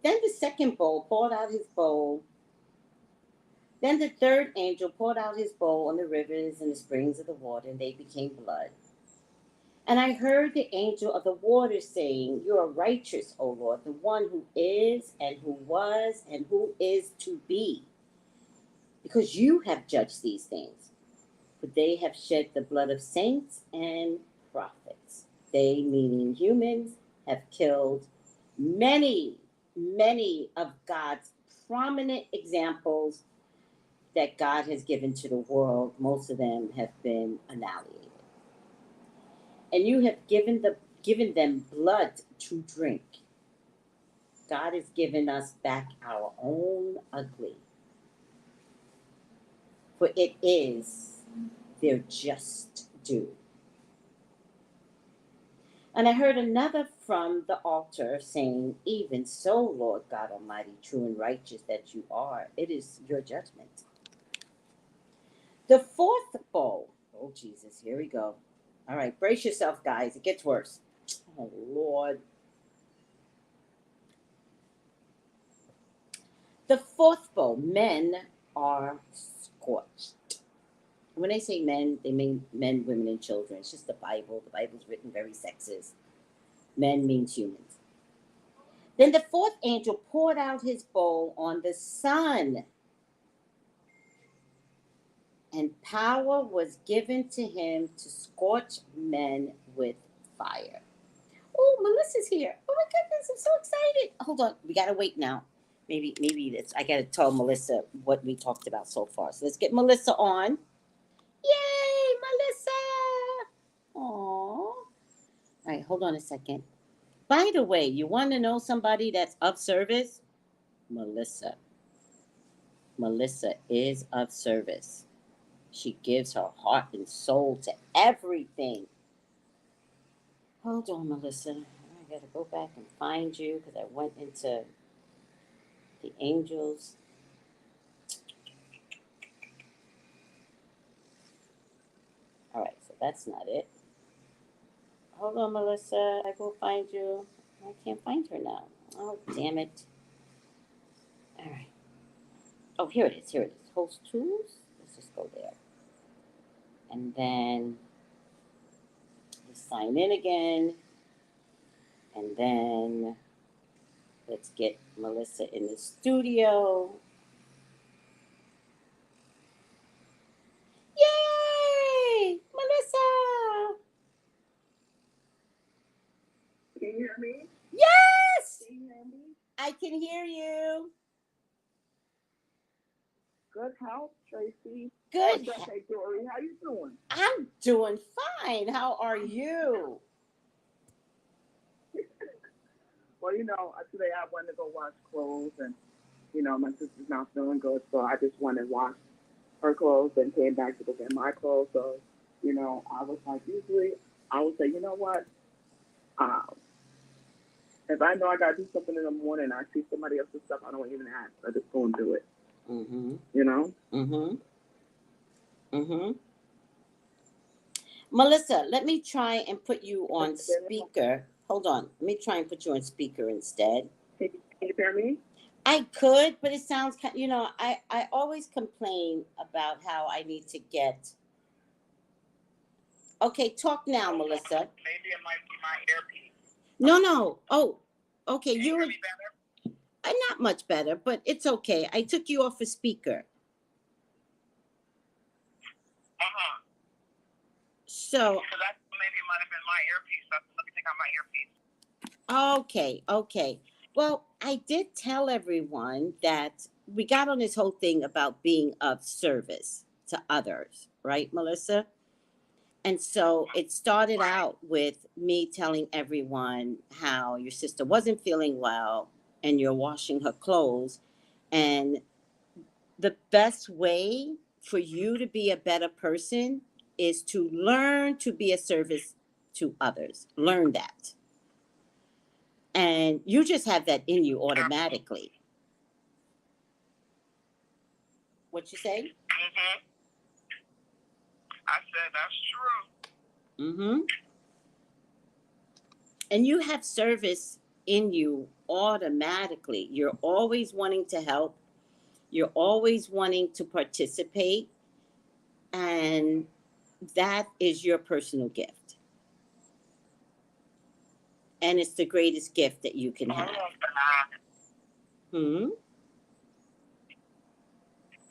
Then the second bowl poured out his bowl. Then the third angel poured out his bowl on the rivers and the springs of the water, and they became blood. And I heard the angel of the waters saying, you are righteous, O Lord, the one who is and who was and who is to be, because you have judged these things. For they have shed the blood of saints and prophets. They, meaning humans, have killed many, many of God's prominent examples that God has given to the world. Most of them have been annihilated. And you have given them blood to drink. God has given us back our own ugly. For it is their just due. And I heard another from the altar saying, even so, Lord God Almighty, true and righteous that you are, it is your judgment. The fourth bowl. Oh, Jesus, here we go. All right, brace yourself, guys. It gets worse. Oh, Lord. The fourth bowl. Men are scorched. When they say men, they mean men, women, and children. It's just the Bible. The Bible's written very sexist. Men means humans. Then the fourth angel poured out his bowl on the sun, and power was given to him to scorch men with fire. Oh, Melissa's here. Oh my goodness, I'm so excited. Hold on, we gotta wait now. Maybe that's I gotta tell Melissa what we talked about so far. So let's get Melissa on. Yay, Melissa! Aww. All right, hold on a second. By the way, you want to know somebody that's of service? Melissa. Melissa is of service. She gives her heart and soul to everything. Hold on, Melissa. I gotta go back and find you because I went into the angels. All right, so that's not it. Hold on, Melissa. I go find you. I can't find her now. Oh, damn it. All right. Oh, here it is. Here it is. Host tools. Let's just go there. And then we sign in again. And then let's get Melissa in the studio. Yay! Melissa! Can you hear me? Yes! Can you hear me? I can hear you. Good health, Tracy. Good. Hey, Dory, how you doing? I'm doing fine. How are you? Well, today I wanted to go wash clothes, and my sister's not feeling good, so I just went and washed her clothes and came back to go get my clothes. So, I was like, usually I would say, you know what? If I know I gotta do something in the morning, I see somebody else's stuff, I don't even ask. I just go and do it. Mm-hmm. You know? Mm-hmm. Mm-hmm. Melissa, let me try and put you on speaker. Hold on. Let me try and put you on speaker instead. Can you hear me? I could, but it sounds kind. I always complain about how I need to get. Okay, talk now, Melissa. Maybe it might be my earpiece. No. Oh, okay. Can you hear me better? Not much better, but it's okay. I took you off a speaker. Uh-huh. So that maybe it might have been my earpiece. Let me take out my earpiece. Okay. Well, I did tell everyone that we got on this whole thing about being of service to others, right, Melissa? And so it started out with me telling everyone how your sister wasn't feeling well and you're washing her clothes. And the best way for you to be a better person is to learn to be a service to others. Learn that. And you just have that in you automatically. What you say? Mm-hmm. I said that's true. Mm-hmm. And you have service in you automatically. You're always wanting to help. You're always wanting to participate. And that is your personal gift. And it's the greatest gift that you can have. Hmm?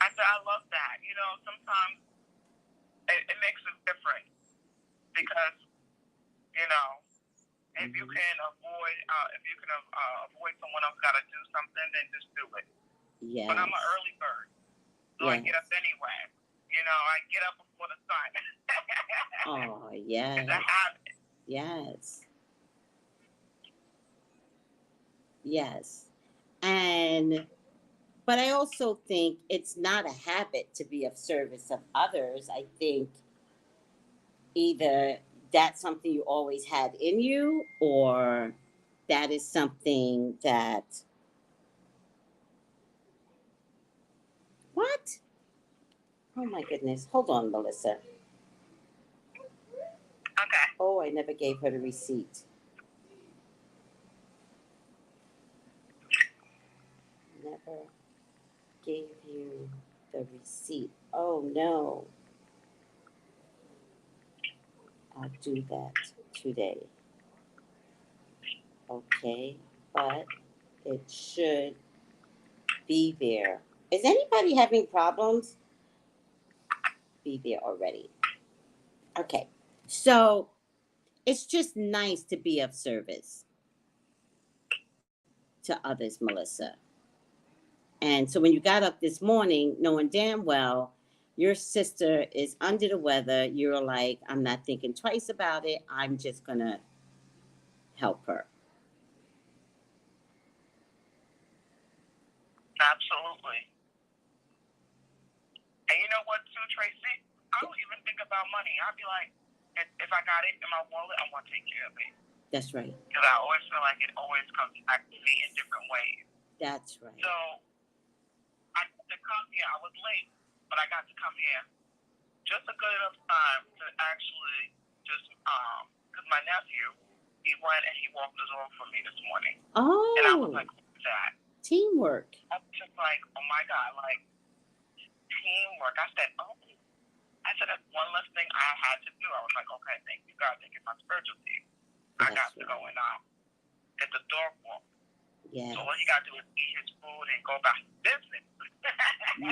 I said, I love that. Sometimes it makes a difference because, if you can avoid someone else got to do something, then just do it. Yes. But I'm an early bird, so I get up anyway. I get up before the sun. Oh, yes. It's a habit. Yes. Yes. But I also think it's not a habit to be of service of others. I think either that's something you always had in you, or that is something that, what? Oh my goodness. Hold on, Melissa. Okay. Oh, I never gave her the receipt. Never gave you the receipt. Oh no. I'll do that today. Okay, but it should be there. Is anybody having problems? Be there already. Okay, so it's just nice to be of service to others, Melissa. And so when you got up this morning, knowing damn well your sister is under the weather, you're like, I'm not thinking twice about it. I'm just going to help her. Absolutely. And you know what, too, Tracy? I don't even think about money. I'll be like, if I got it in my wallet, I want to take care of it. That's right. Because I always feel like it always comes back to me in different ways. That's right. So I got to come here. I was late, but I got to come here just a good enough time to actually just, because my nephew, he went and he walked his off for me this morning. Oh. And I was like, what's that? Teamwork. I was just like, oh my God, like, teamwork. I said, that's one less thing I had to do. I was like, okay, thank you, God. Thank you, my spiritual team. I got to go and get the dog walk. Yes. So all he got to do is eat his food and go about his business.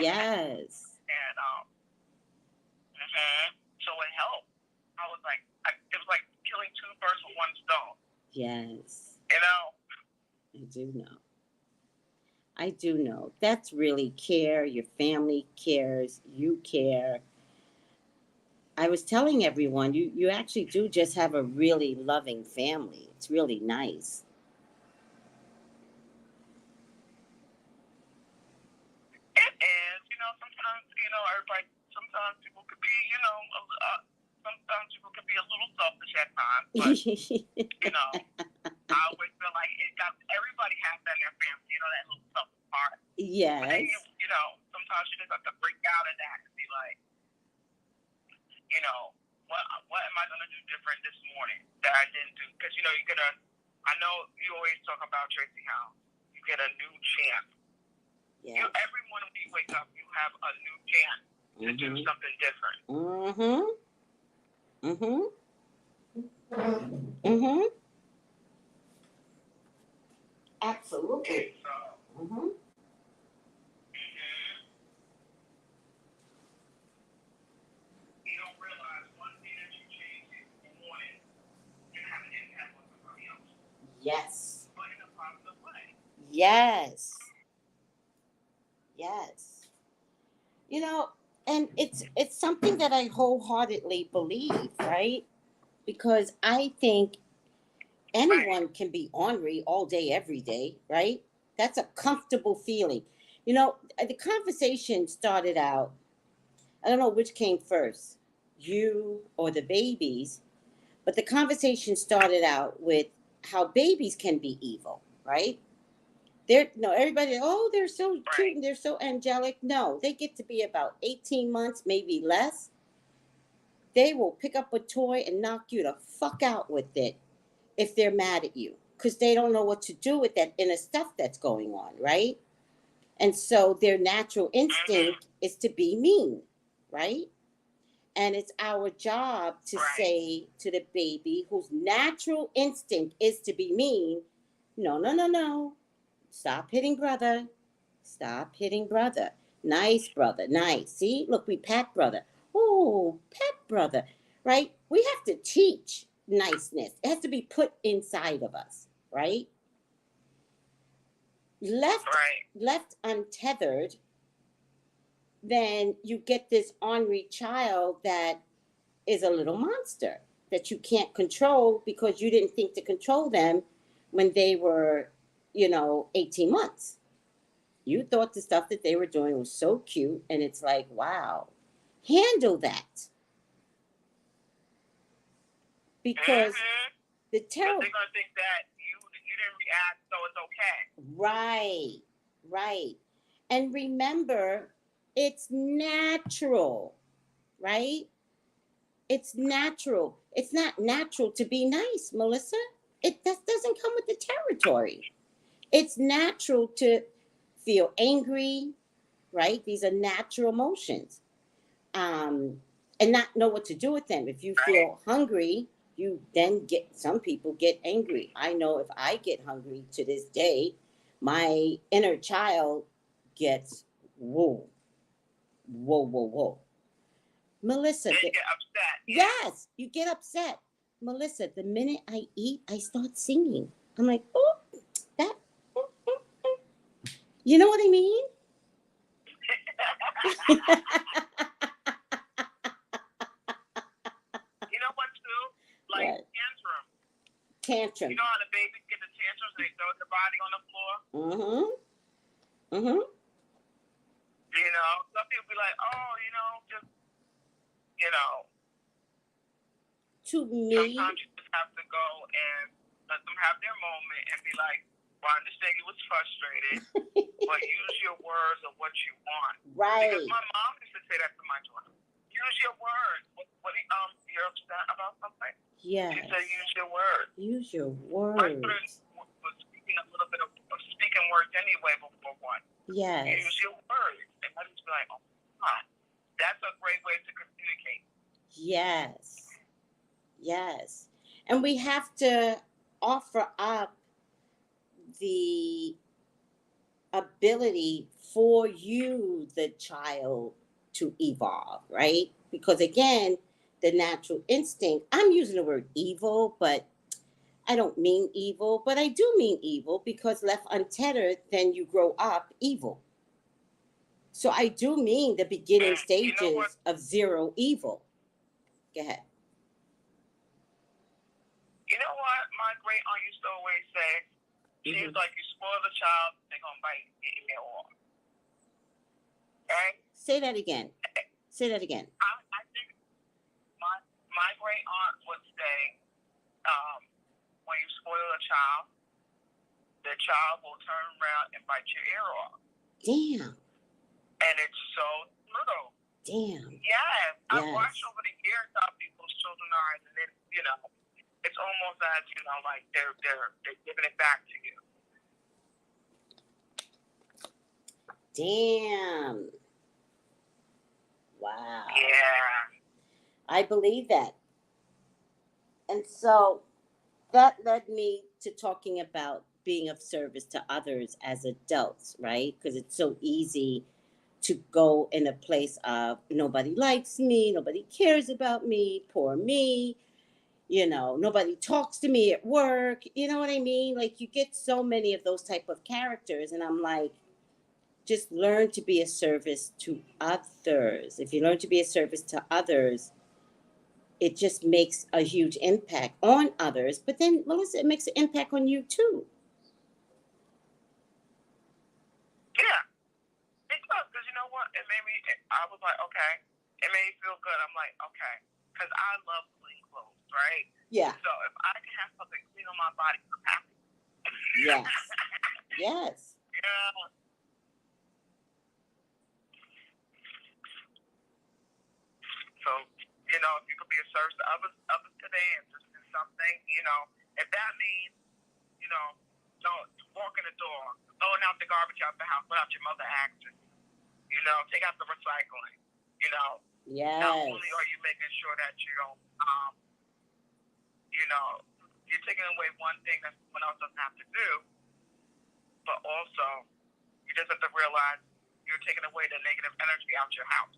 Yes. And so it helped. I was like, it was like killing two birds with one stone. Yes. You know? I do know. I do know. That's really care. Your family cares. You care. I was telling everyone, you actually do just have a really loving family. It's really nice. It is. You know, sometimes, everybody, sometimes people could be, sometimes people can be a little selfish at times. But, I always feel like everybody has that in their family, that little selfish part. Yes. But then, sometimes you just have to break out of that and be like, what am I going to do different this morning that I didn't do? Because, I know you always talk about, Tracy, how you get a new chance. Yes. Every morning when you wake up, you have a new chance to do something different. Absolutely. So, you don't realize one thing that you change in the morning can have an impact on somebody else. Yes. But in a positive way. Yes. Yes. And it's something that I wholeheartedly believe, right? Because I think anyone can be ornery all day, every day, right? That's a comfortable feeling. The conversation started out, I don't know which came first, you or the babies, but the conversation started out with how babies can be evil, right? Everybody, they're so cute and they're so angelic. No, they get to be about 18 months, maybe less. They will pick up a toy and knock you the fuck out with it if they're mad at you, because they don't know what to do with that inner stuff that's going on, right? And so their natural instinct is to be mean, right? And it's our job to say to the baby whose natural instinct is to be mean, no, no, no, no. Stop hitting brother. Stop hitting brother. Nice, brother. Nice. See, look, we pat brother. Oh, pat brother. Right? We have to teach niceness. It has to be put inside of us, right? Left untethered, then you get this ornery child that is a little monster that you can't control because you didn't think to control them when they were, 18 months. You thought the stuff that they were doing was so cute, and it's like, wow, handle that. because the But terrible. they're gonna think that you didn't react, so it's okay. Right, right. And remember, it's natural, right? It's natural. It's not natural to be nice, Melissa. That doesn't come with the territory. It's natural to feel angry, right? These are natural emotions. And not know what to do with them. If you feel hungry, you then some people get angry. I know if I get hungry to this day, my inner child gets whoa, whoa, whoa, whoa. Melissa, They get upset. yes, you get upset. Melissa, the minute I eat, I start singing. I'm like, oh, that, you know what I mean? You know what, too? Like What? tantrum. Tantrum. You know how the babies get the tantrums? They throw their body on the floor. You know, some people be like, oh, just, To me, sometimes you just have to go and let them have their moment and be like, well, I understand you was frustrated, but use your words of what you want. right? Because my mom used to say that to my daughter. Use your words. You're upset about something? Yes. She said, use your words. Use your My daughter words. was speaking a little bit of speaking words anyway before one. Yes. Use your words. And I just be like, oh, God. That's a great way to communicate. Yes. Yes. And we have to offer up the ability for you, the child, to evolve, right? Because again, the natural instinct, I'm using the word evil, but I don't mean evil, but I do mean evil because left untethered, then you grow up evil. So I do mean the beginning stages of zero evil. Go ahead. You know what my great aunt used to always say? She's like, you spoil the child, they're going to bite your ear off. Right? Say that again. Say that again. I think my great aunt would say, when you spoil a child, the child will turn around and bite your ear off. Damn. And it's so true. Damn. Yes. I've watched over the years how people's children are, and then, it's almost as, like they're giving it back to you. Damn. Wow. Yeah. I believe that. And so that led me to talking about being of service to others as adults, right? Because it's so easy to go in a place of nobody likes me, nobody cares about me, poor me, nobody talks to me at work. You know what I mean? Like you get so many of those type of characters, and I'm like, just learn to be a service to others. If you learn to be a service to others, it just makes a huge impact on others. But then, Melissa, it makes an impact on you too. Yeah. It does, because you know what? I was like, okay. It made me feel good. I'm like, okay. Because I love clean clothes, right? Yeah. So if I can have something clean on my body, I'm happy. Yes. Yes. Yeah. So, if you could be a service to others today and just do something, if that means, don't walk in the door, throwing out the garbage out the house without your mother asking, take out the recycling, Yes. Not only are you making sure that you don't, you're taking away one thing that someone else doesn't have to do, but also you just have to realize you're taking away the negative energy out your house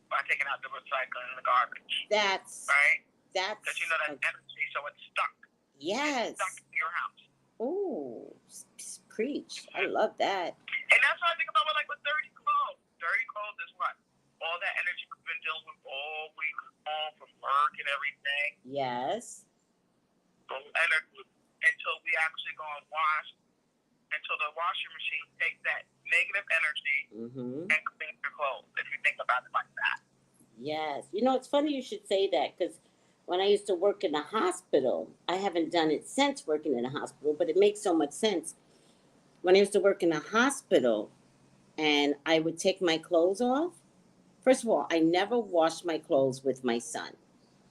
by taking out the recycling and the garbage. That's right. That's because that energy, so it's stuck. Yes. It's stuck in your house. Ooh, preach! I love that. And that's what I think about with dirty clothes. Dirty clothes is what? All that energy we've been dealing with all week long from work and everything. Yes. Energy until we actually go and wash, until the washing machine takes that negative energy and cleans your clothes, if you think about it like that. Yes. It's funny you should say that, because When I used to work in a hospital, I haven't done it since working in a hospital, but it makes so much sense. When I used to work in a hospital and I would take my clothes off, first of all, I never washed my clothes with my son,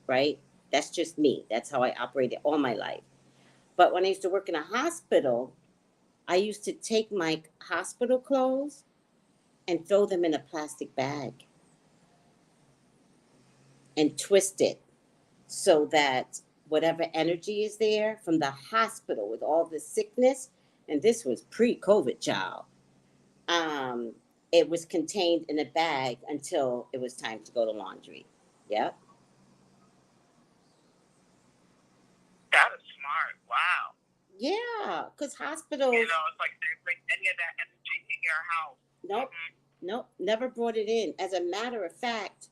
right? That's just me. That's how I operated all my life. But when I used to work in a hospital, I used to take my hospital clothes and throw them in a plastic bag and twist it so that whatever energy is there from the hospital with all the sickness, and this was pre-COVID, child, it was contained in a bag until it was time to go to laundry. Yep. That is smart. Wow. Yeah, because hospitals. You know, it's like they bring any of that energy in your house. Nope. Nope. Never brought it in. As a matter of fact,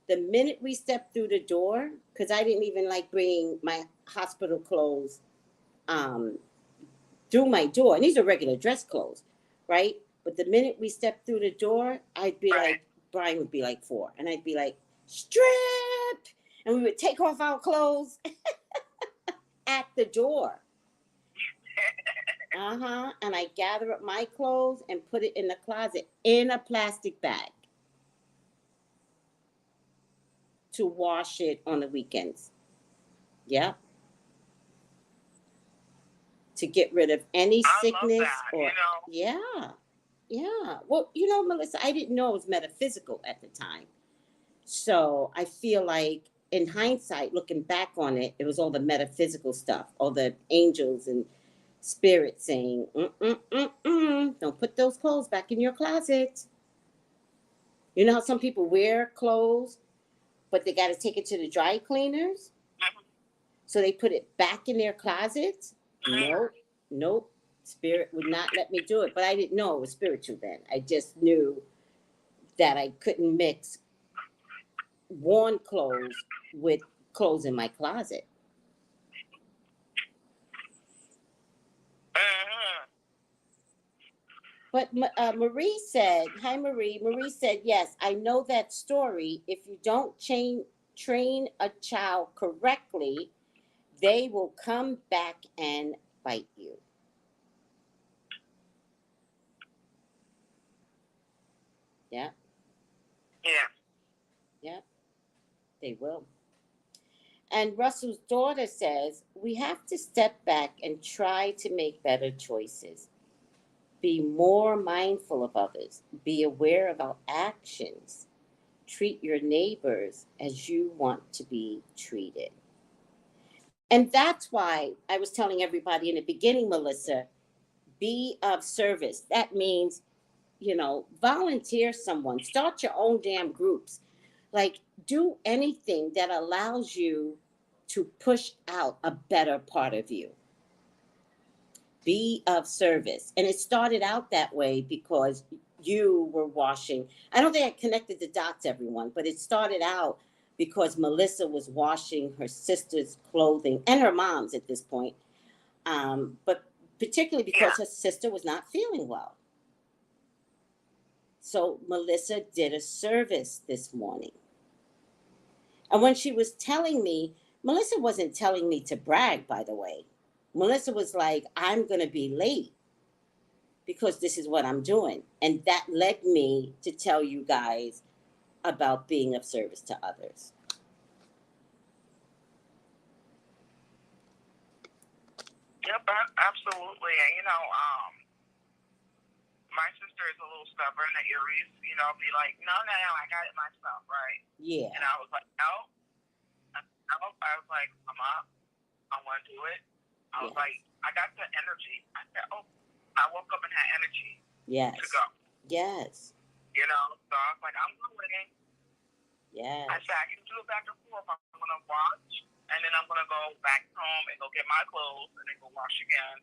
the minute we stepped through the door, because I didn't even like bringing my hospital clothes through my door, and these are regular dress clothes, right? But the minute we stepped through the door, I'd be like, Brian would be like 4, and I'd be like, strip, and we would take off our clothes at the door. And I gather up my clothes and put it in the closet in a plastic bag to wash it on the weekends. Yeah. To get rid of any sickness or yeah. Well, you know, Melissa, I didn't know it was metaphysical at the time. So I feel like in hindsight, looking back on it, it was all the metaphysical stuff, all the angels and spirits saying, don't put those clothes back in your closet. You know how some people wear clothes, but they got to take it to the dry cleaners? So they put it back in their closet? Nope. Spirit would not let me do it. But I didn't know it was spiritual then. I just knew that I couldn't mix worn clothes with clothes in my closet. But Marie said, hi, Marie. Marie said, yes, I know that story. If you don't train a child correctly, they will come back and bite you. Yeah. Yeah, they will. And Russell's daughter says, we have to step back and try to make better choices. Be more mindful of others. Be aware of our actions. Treat your neighbors as you want to be treated. And that's why I was telling everybody in the beginning, Melissa, be of service. That means, volunteer someone. Start your own damn groups. Like, do anything that allows you to push out a better part of you. Be of service. And it started out that way because you were washing. I don't think I connected the dots, everyone, but it started out because Melissa was washing her sister's clothing and her mom's at this point. But particularly because her sister was not feeling well. So Melissa did a service this morning. And when she was telling me, Melissa wasn't telling me to brag, by the way. Melissa was like, I'm going to be late because this is what I'm doing. And that led me to tell you guys about being of service to others. Yep, absolutely. And, my sister is a little stubborn, the Aries, be like, no, I got it myself, right? Yeah. And I was like, no. I was like, Mama, I want to do it. I was like, I got the energy. I said, I woke up and had energy to go. Yes. So I was like, I'm going. Yes. I said, I can do it back and forth. I'm going to watch, and then I'm going to go back home and go get my clothes and then go wash again.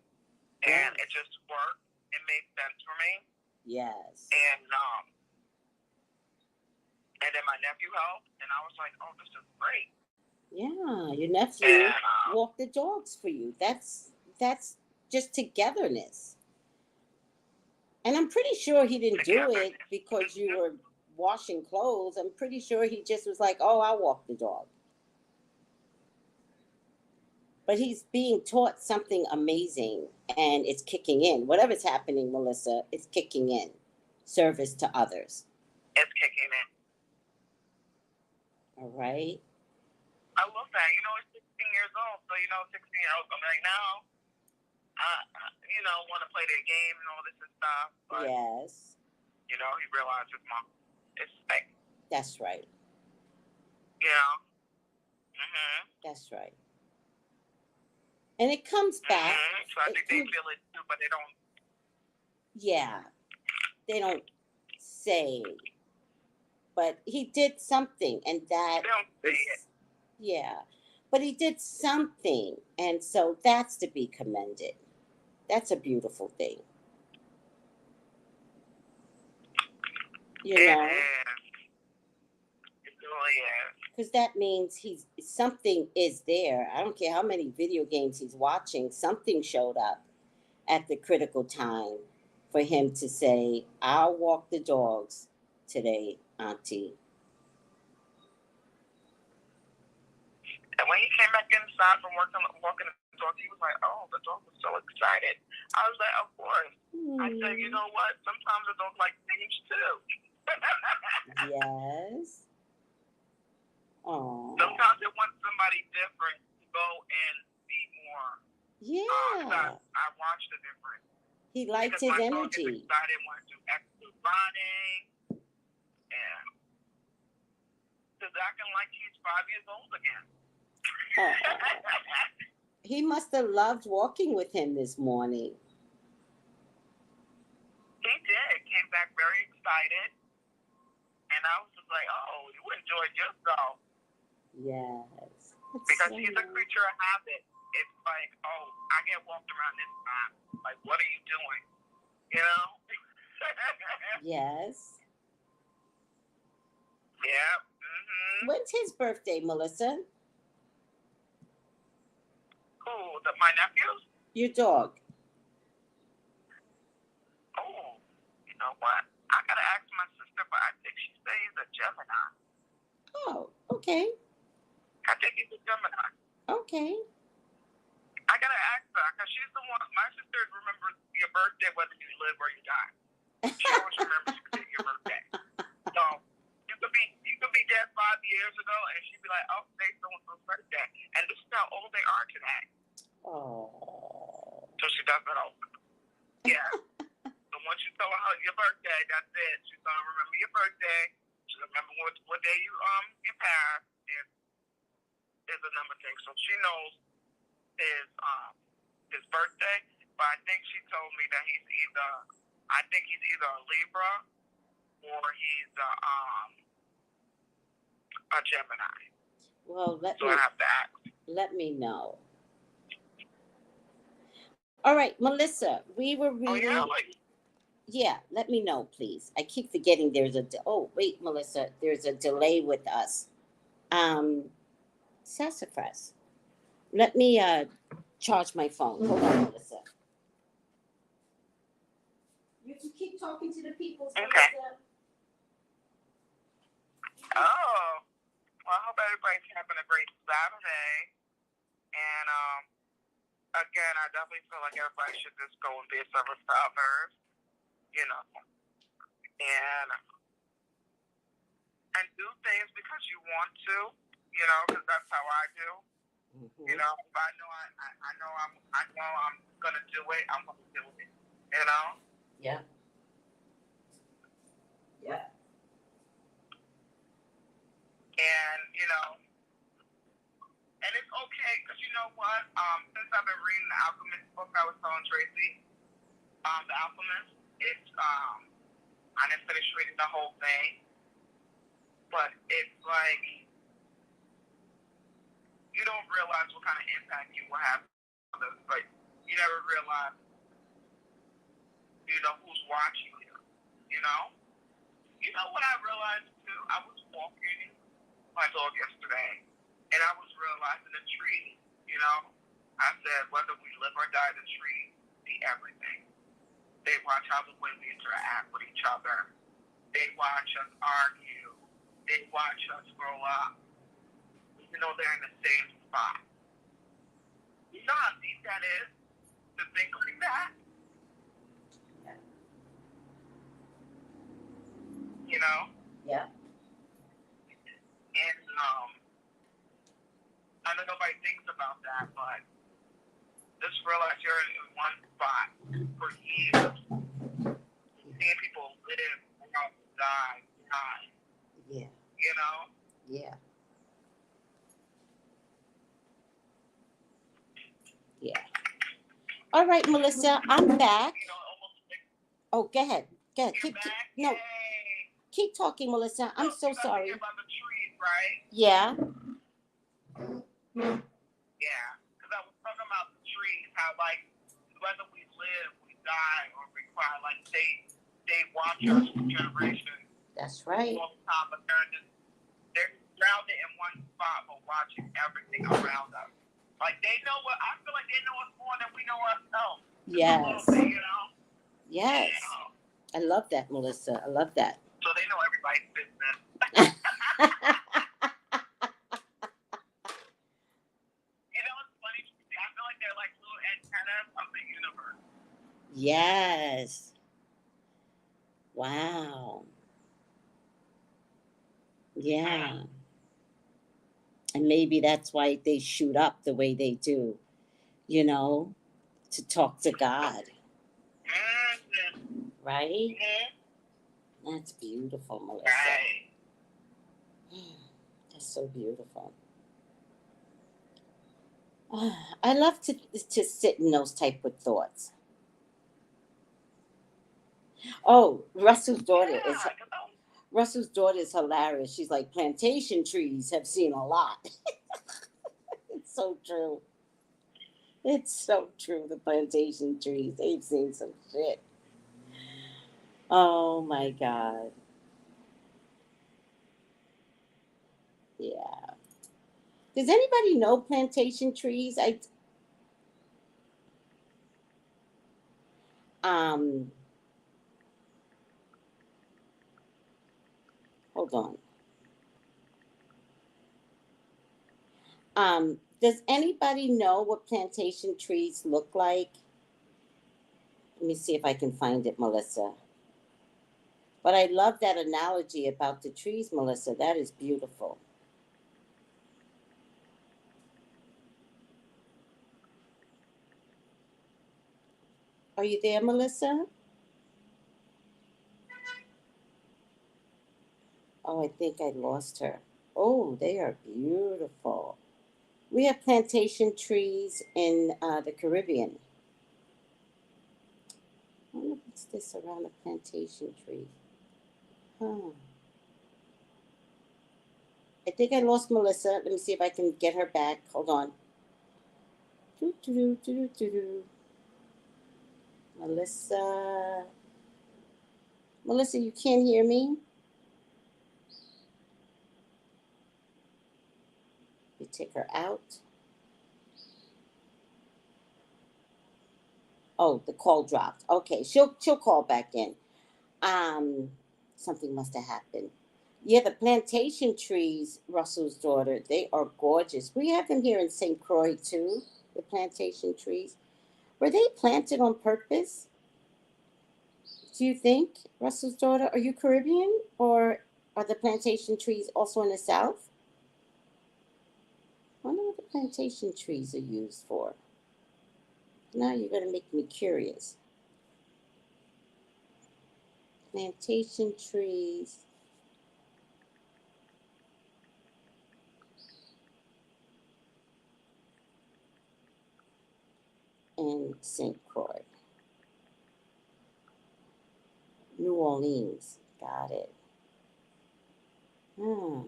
And it just worked. It made sense for me. Yes. And then my nephew helped, and I was like, oh, this is great. Yeah, your nephew walked the dogs for you. That's just togetherness. And I'm pretty sure he didn't do it because you were washing clothes. I'm pretty sure he just was like, oh, I'll walk the dog. but he's being taught something amazing, and it's kicking in. Whatever's happening, Melissa, it's kicking in. Service to others. It's kicking in. All right. I love that. You know, he's 16 years old, so 16-year-olds I'm like now, want to play their game and all this and stuff. But yes. He realizes mom is fake. That's right. That's right. And it comes back. So I think they feel it too, but they don't. Yeah. They don't say. But he did something, and that. They don't say it. Yeah. But he did something, and so that's to be commended. That's a beautiful thing. You know? It really is. Because that means something is there. I don't care how many video games he's watching, something showed up at the critical time for him to say, I'll walk the dogs today, Auntie. And when he came back inside from walking the dog, he was like, oh, the dog was so excited. I was like, of course. I said, you know what? Sometimes the dog likes things too. Yes. Oh. Sometimes it wants somebody different to go and be more. Yeah. I watched the difference. He liked his energy. Dog is excited, wants to do extra running. And he's acting like he's 5 years old again. Oh. He must have loved walking with him this morning. He did. Came back very excited. And I was just like, oh, you enjoyed yourself. Yes. Because he's a creature of habit. It's like, oh, I get walked around this time. Like, what are you doing? Yes. Yeah. When's his birthday, Melissa? Who? My nephews? Your dog. Oh, you know what? I gotta ask my sister, but I think she says he's a Gemini. Oh, okay. I think he's a Gemini. Okay. I gotta ask her because she's the one. My sister remembers your birthday whether you live or you die. She always remembers your birthday. So you could be dead 5 years ago, and she'd be like, "Oh, today's so-and-so's birthday," and this is how old they are today. Oh. So she does it over. Yeah. So once you tell her your birthday, that's it. She's gonna remember your birthday. She's gonna remember what day you passed. Is another thing. So she knows his birthday, but I think she told me that he's either a Libra or he's a Gemini. Well, I have to ask. Let me know. All right, Melissa, we were reading. Oh, yeah, let me know, please. I keep forgetting wait, Melissa, there's a delay with us. Sassafras. Let me charge my phone. Hold on, Melissa. You can keep talking to the people. Okay. Oh, well, I hope everybody's having a great Saturday. And again, I definitely feel like everybody should just go and be a service to others, and do things because you want to, because that's how I do. Mm-hmm. If I know I'm gonna do it, I'm gonna do it. Yeah. Yeah. And and it's okay because you know what? Since I've been reading the Alchemist book, I was telling Tracy, the Alchemist. It's I didn't finish reading the whole thing, but it's like you don't realize what kind of impact you will have on others. Like you never realize, who's watching you. You know what I realized too? I was walking my dog yesterday, and I was realizing the tree. I said whether we live or die, the tree see everything. They watch how the women interact with each other. They watch us argue. They watch us grow up. They're in the same spot. Nazi that is to think like that. Yeah. You know? Yeah. And I know nobody thinks about that, but just realize you're in one spot for years. Seeing people live, die. Yeah. You know? Yeah. Yeah. All right, Melissa, I'm back. You know, almost like Oh, go ahead. Go ahead. you're back. No, Yay. keep talking, Melissa. I'm so you got to sorry. hear about the trees, right? Yeah. Yeah. Because I was talking about the trees, how, like, whether we live, we die, or we cry, like, they watch us for generations That's right. all the time, but they're grounded in one spot, but watching everything around us. Like, they know what, I feel like they know us more than we know ourselves. Yes. Bit, you know? Yes. I love that, Melissa. I love that. So they know everybody's business. You know what's funny? I feel like they're like little antennas of the universe. Yes. Wow. Yeah. And maybe that's why they shoot up the way they do, you know, to talk to God. Mm-hmm. Right? Mm-hmm. That's beautiful, Melissa. Right. That's so beautiful. I love to sit in those type of thoughts. Oh, Russell's daughter is hilarious. She's like, plantation trees have seen a lot. It's so true. It's so true. The plantation trees, they've seen some shit. Oh my God. Yeah. Does anybody know plantation trees? Um hold on. Does anybody know what plantation trees look like? Let me see if I can find it, Melissa. But I love that analogy about the trees, Melissa. That is beautiful. Are you there, Melissa? Oh, I think I lost her. Oh, they are beautiful. We have plantation trees in the Caribbean. I wonder what's this around a plantation tree. Huh. I think I lost Melissa. Let me see if I can get her back. Hold on. Doo-doo-doo-doo-doo-doo. Melissa. Melissa, you can't hear me? You take her out. Oh, the call dropped. Okay, she'll call back in. Um, Something must have happened. Yeah, the plantation trees, Russell's daughter, they are gorgeous. We have them here in St. Croix too. The plantation trees. Were they planted on purpose? Do you think, Russell's daughter? Are you Caribbean, or are the plantation trees also in the South? I wonder what the plantation trees are used for. Now you're going to make me curious. Plantation trees in St. Croix. New Orleans. Got it. Hmm.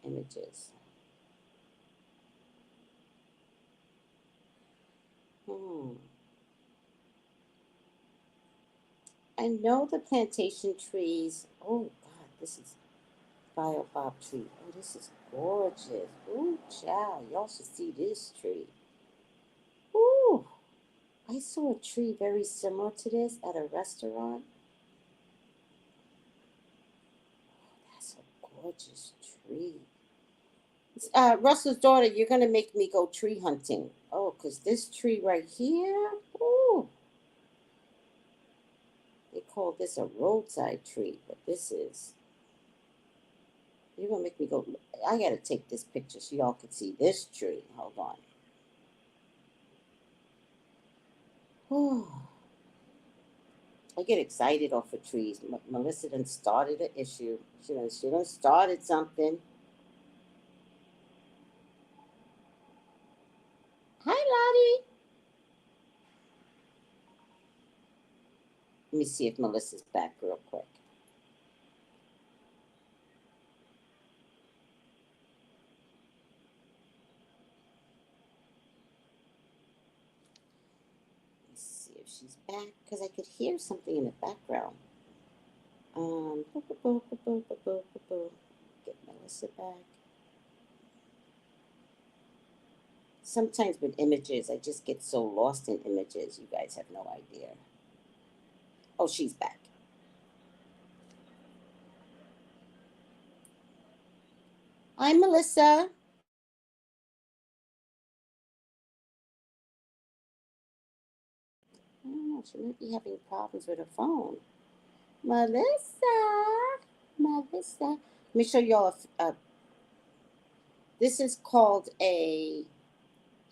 Images. Hmm. I know the plantation trees. Oh God, this is baobab tree. Oh, this is gorgeous. Ooh, child, y'all should see this tree. Ooh, I saw a tree very similar to this at a restaurant. That's a gorgeous tree. Russell's daughter, you're going to make me go tree hunting. Oh, because this tree right here, ooh, they call this a roadside tree, but this is, you're going to make me go, I got to take this picture so y'all can see this tree. Hold on. Oh, I get excited off of trees. Melissa done started an issue. She done started something. Hi, Lottie. Let me see if Melissa's back real quick. Let's see if she's back because I could hear something in the background. Get Melissa back. Sometimes with images, I just get so lost in images. You guys have no idea. Oh, she's back. Hi, Melissa. I don't know. She might be having problems with her phone. Melissa. Melissa. Let me show y'all this is called a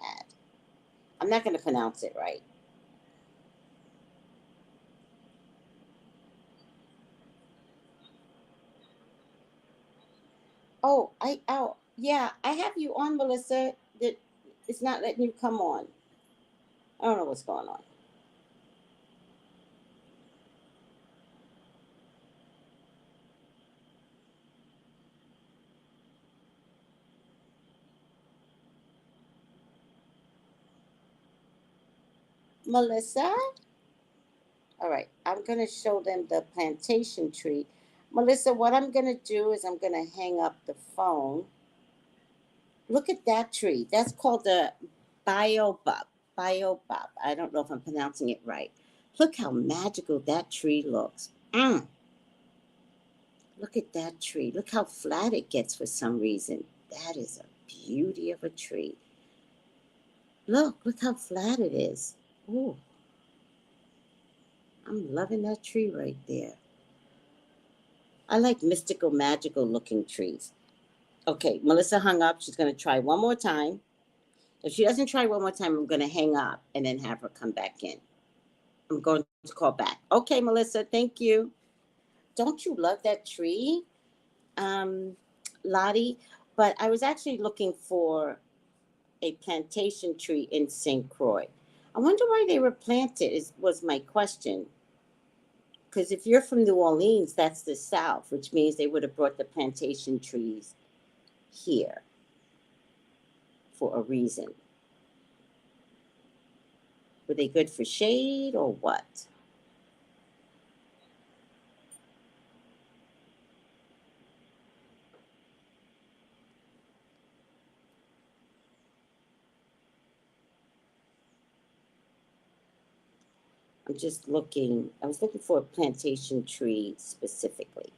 ad. I'm not going to pronounce it right. Oh, yeah, I have you on, Melissa. That it's not letting you come on. I don't know what's going on. Melissa? All right, I'm going to show them the plantation tree. Melissa, what I'm going to do is I'm going to hang up the phone. Look at that tree. That's called the biobab. Biobab. I don't know if I'm pronouncing it right. Look how magical that tree looks. Look at that tree. Look how flat it gets for some reason. That is a beauty of a tree. Look how flat it is. Ooh, I'm loving that tree right there. I like mystical, magical looking trees. Okay, Melissa hung up. She's going to try one more time. If she doesn't try one more time, I'm going to hang up and then have her come back in. I'm going to call back. Okay, Melissa, thank you. Don't you love that tree, Lottie? But I was actually looking for a plantation tree in St. Croix. I wonder why they were planted, was my question. Because if you're from New Orleans, that's the South, which means they would have brought the plantation trees here for a reason. Were they good for shade or what? I'm just looking. I was looking for a plantation tree specifically.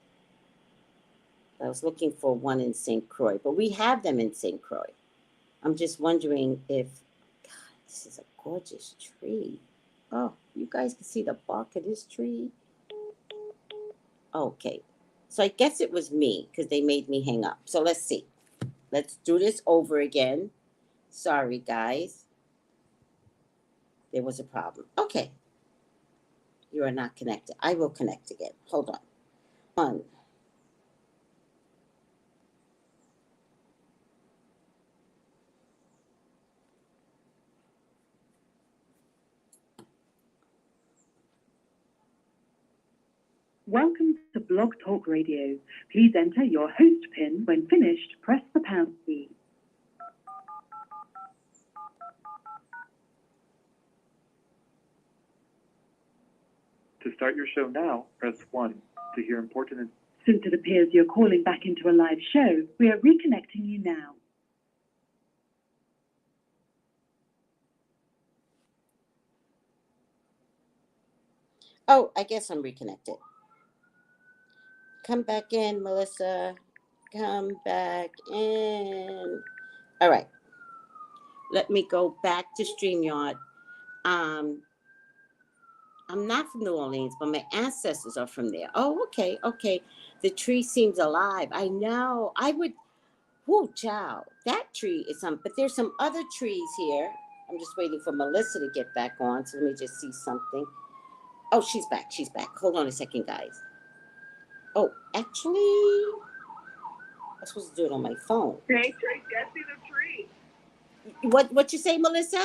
I was looking for one in St. Croix, but we have them in St. Croix. I'm just wondering if, God, this is a gorgeous tree. Oh, you guys can see the bark of this tree? Okay. So I guess it was me because they made me hang up. So let's see. Let's do this over again. Sorry, guys. There was a problem. Okay. You are not connected. I will connect again. Hold on. One. Welcome to Blog Talk Radio. Please enter your host PIN. When finished, press the pound key. To start your show now, press 1. To hear important... Since it appears you're calling back into a live show, we are reconnecting you now. Oh, I guess I'm reconnected. Come back in, Melissa. come back in. All right. Let me go back to StreamYard. I'm not from New Orleans, but my ancestors are from there. Oh, okay, okay. The tree seems alive. I know. I would. Whoo, child. That tree is some. But there's some other trees here. I'm just waiting for Melissa to get back on. So let me just see something. Oh, she's back. She's back. Hold on a second, guys. Oh, actually, I'm supposed to do it on my phone. Hey, Tracy, I see the tree. What you say, Melissa? I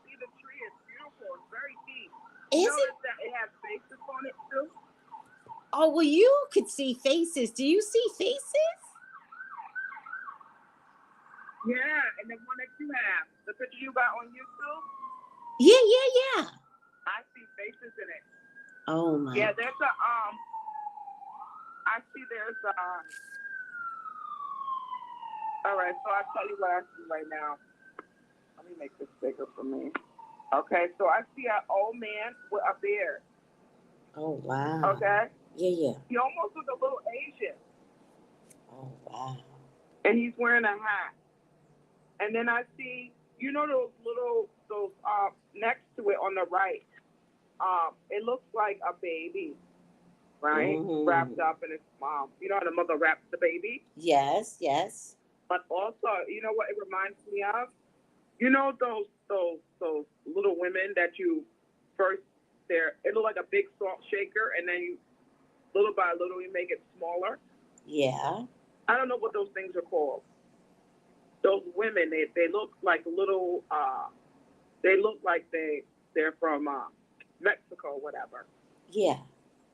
see the tree. It's beautiful. It's very deep. Is Notice it? that it has faces on it too? Oh, well, you could see faces. Do you see faces? Yeah, and the one that you have, the picture you got on YouTube, Yeah. I see faces in it. Oh my. Yeah, there's a I see there's a. All right, so I'll tell you what I see right now. Let me make this bigger for me. Okay, so I see an old man with a beard. Oh wow. Okay. Yeah. He almost looks a little Asian, Oh wow. and he's wearing a hat. And then I see, you know, those next to it on the right. It looks like a baby, right? Mhm. Wrapped up in its mom. You know how the mother wraps the baby? Yes. But also, you know what it reminds me of? You know those little women that you first it look like a big salt shaker, and then you little by little you make it smaller. Yeah. I don't know what those things are called. Those women, they look like little. They look like they're from Mexico, whatever. Yeah.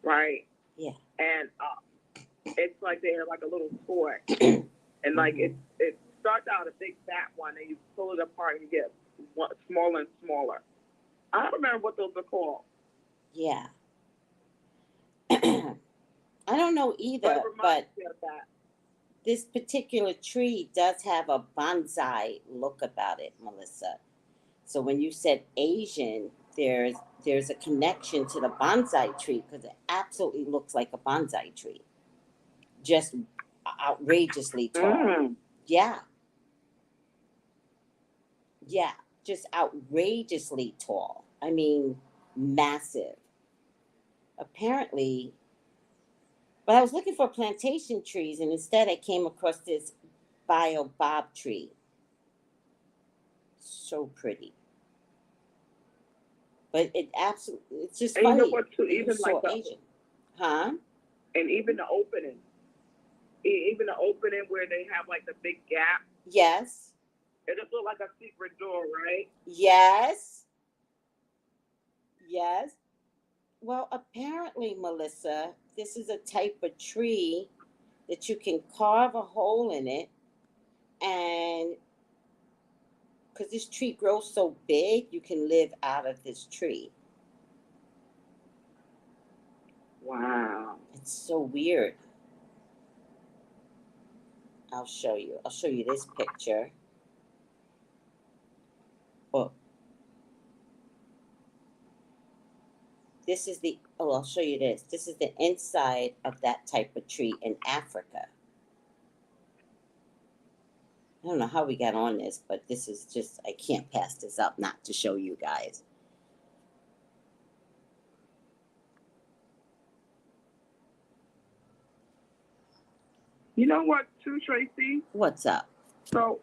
Right. Yeah. And it's like they're like a little toy, and like it starts out a big fat one, and you pull it apart and you get one, smaller and smaller. I don't remember what those are called. Yeah. I don't know either, but me of that. this particular tree does have a bonsai look about it, Melissa. So when you said Asian, there's a connection to the bonsai tree because it absolutely looks like a bonsai tree, just outrageously tall. Yeah, just outrageously tall. I mean, massive. Apparently, but I was looking for plantation trees, and instead I came across this baobab tree. So pretty. But it's just And funny. you know what, too? that you Even saw like Asian. Huh? and even the opening where they have like the big gap. Yes. It just look like a secret door, right? Yes. Well, apparently, Melissa, this is a type of tree that you can carve a hole in it, and because this tree grows so big, you can live out of this tree. Wow. It's so weird. I'll show you this picture. Oh. I'll show you this. This is the inside of that type of tree in Africa. I don't know how we got on this, but this is just, I can't pass this up not to show you guys. You know what, too, Tracy? What's up? So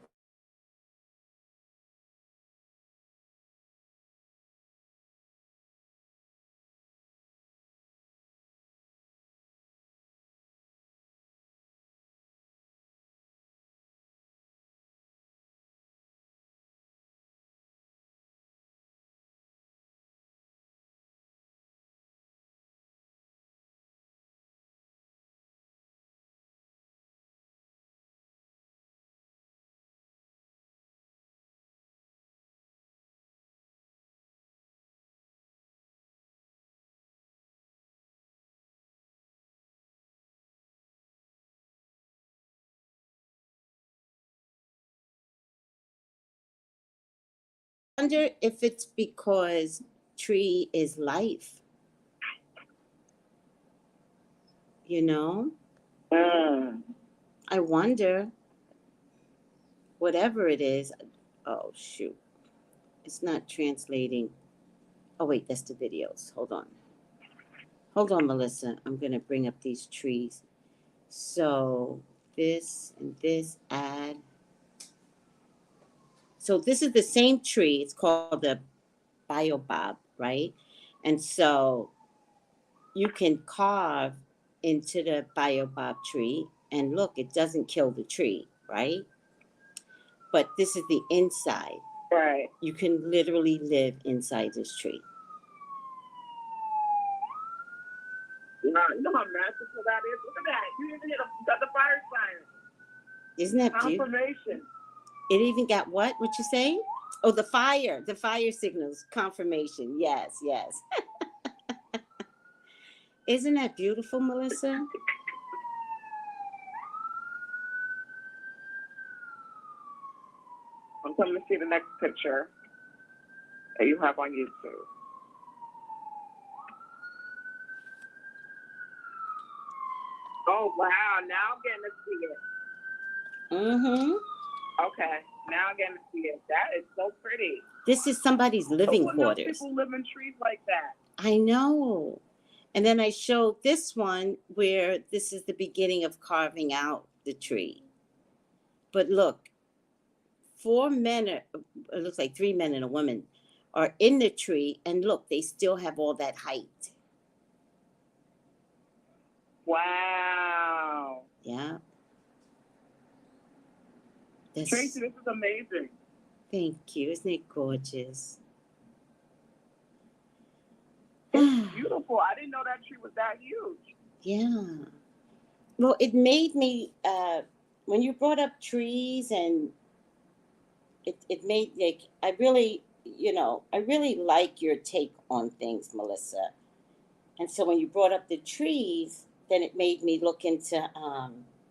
I wonder if it's because tree is life. You know? I wonder, whatever it is. Oh, shoot. It's not translating. Oh, wait, that's the videos. Hold on. Hold on, Melissa. I'm going to bring up these trees. So this and this add. So this is the same tree. It's called the baobab, right? And so you can carve into the baobab tree, and look, it doesn't kill the tree, right? But this is the inside. Right. You can literally live inside this tree. You know how magical that is? Look at that. You even got the fire sign. Isn't that beautiful? Confirmation. It even got what? What you saying? Oh, the fire signals, confirmation. Yes, yes. Isn't that beautiful, Melissa? I'm coming to see the next picture that you have on YouTube. Oh, wow. Now I'm getting to see it. Mm-hmm. Okay. Now I'm getting to see it. That is so pretty. This is somebody's living quarters. People live in trees like that. I know. And then I showed this one where this is the beginning of carving out the tree. But look, 4 men, it looks like 3 men and a woman, are in the tree. And look, they still have all that height. Wow. Yeah. Tracey, this is amazing. Thank you. Isn't it gorgeous? It's beautiful. I didn't know that tree was that huge. Yeah. Well, it made me, when you brought up trees, and it made, like, I really like your take on things, Melissa. And so when you brought up the trees, then it made me look into,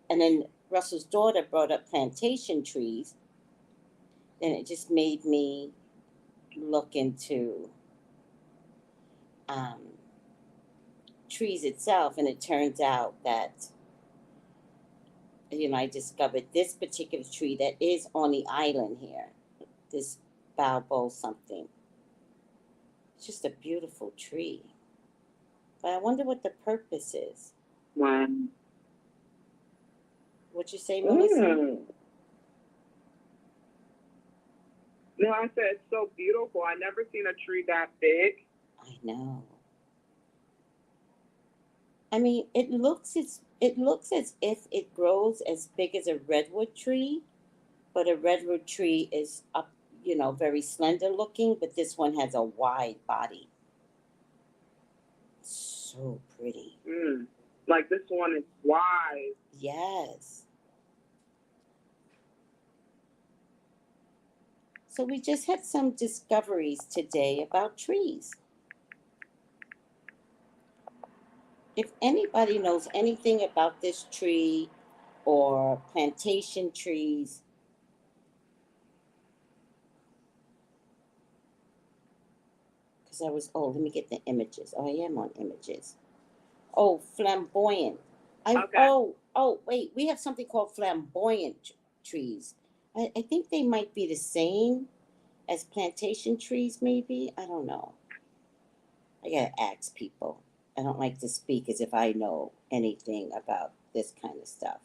and then Russell's daughter brought up plantation trees. Then it just made me look into trees itself. And it turns out that, I discovered this particular tree that is on the island here, this baobab something. It's just a beautiful tree. But I wonder what the purpose is. Wow. What'd you say, Melissa? No, I said it's so beautiful. I never seen a tree that big. I know. I mean, it looks as if it grows as big as a redwood tree, but a redwood tree is up, very slender looking, but this one has a wide body. So pretty. Like this one is wide. Yes. So we just had some discoveries today about trees. If anybody knows anything about this tree or plantation trees, because let me get the images. Oh, I am on images. Oh, flamboyant. Okay. Wait, we have something called flamboyant trees. I think they might be the same as plantation trees, maybe. I don't know. I gotta ask people. I don't like to speak as if I know anything about this kind of stuff.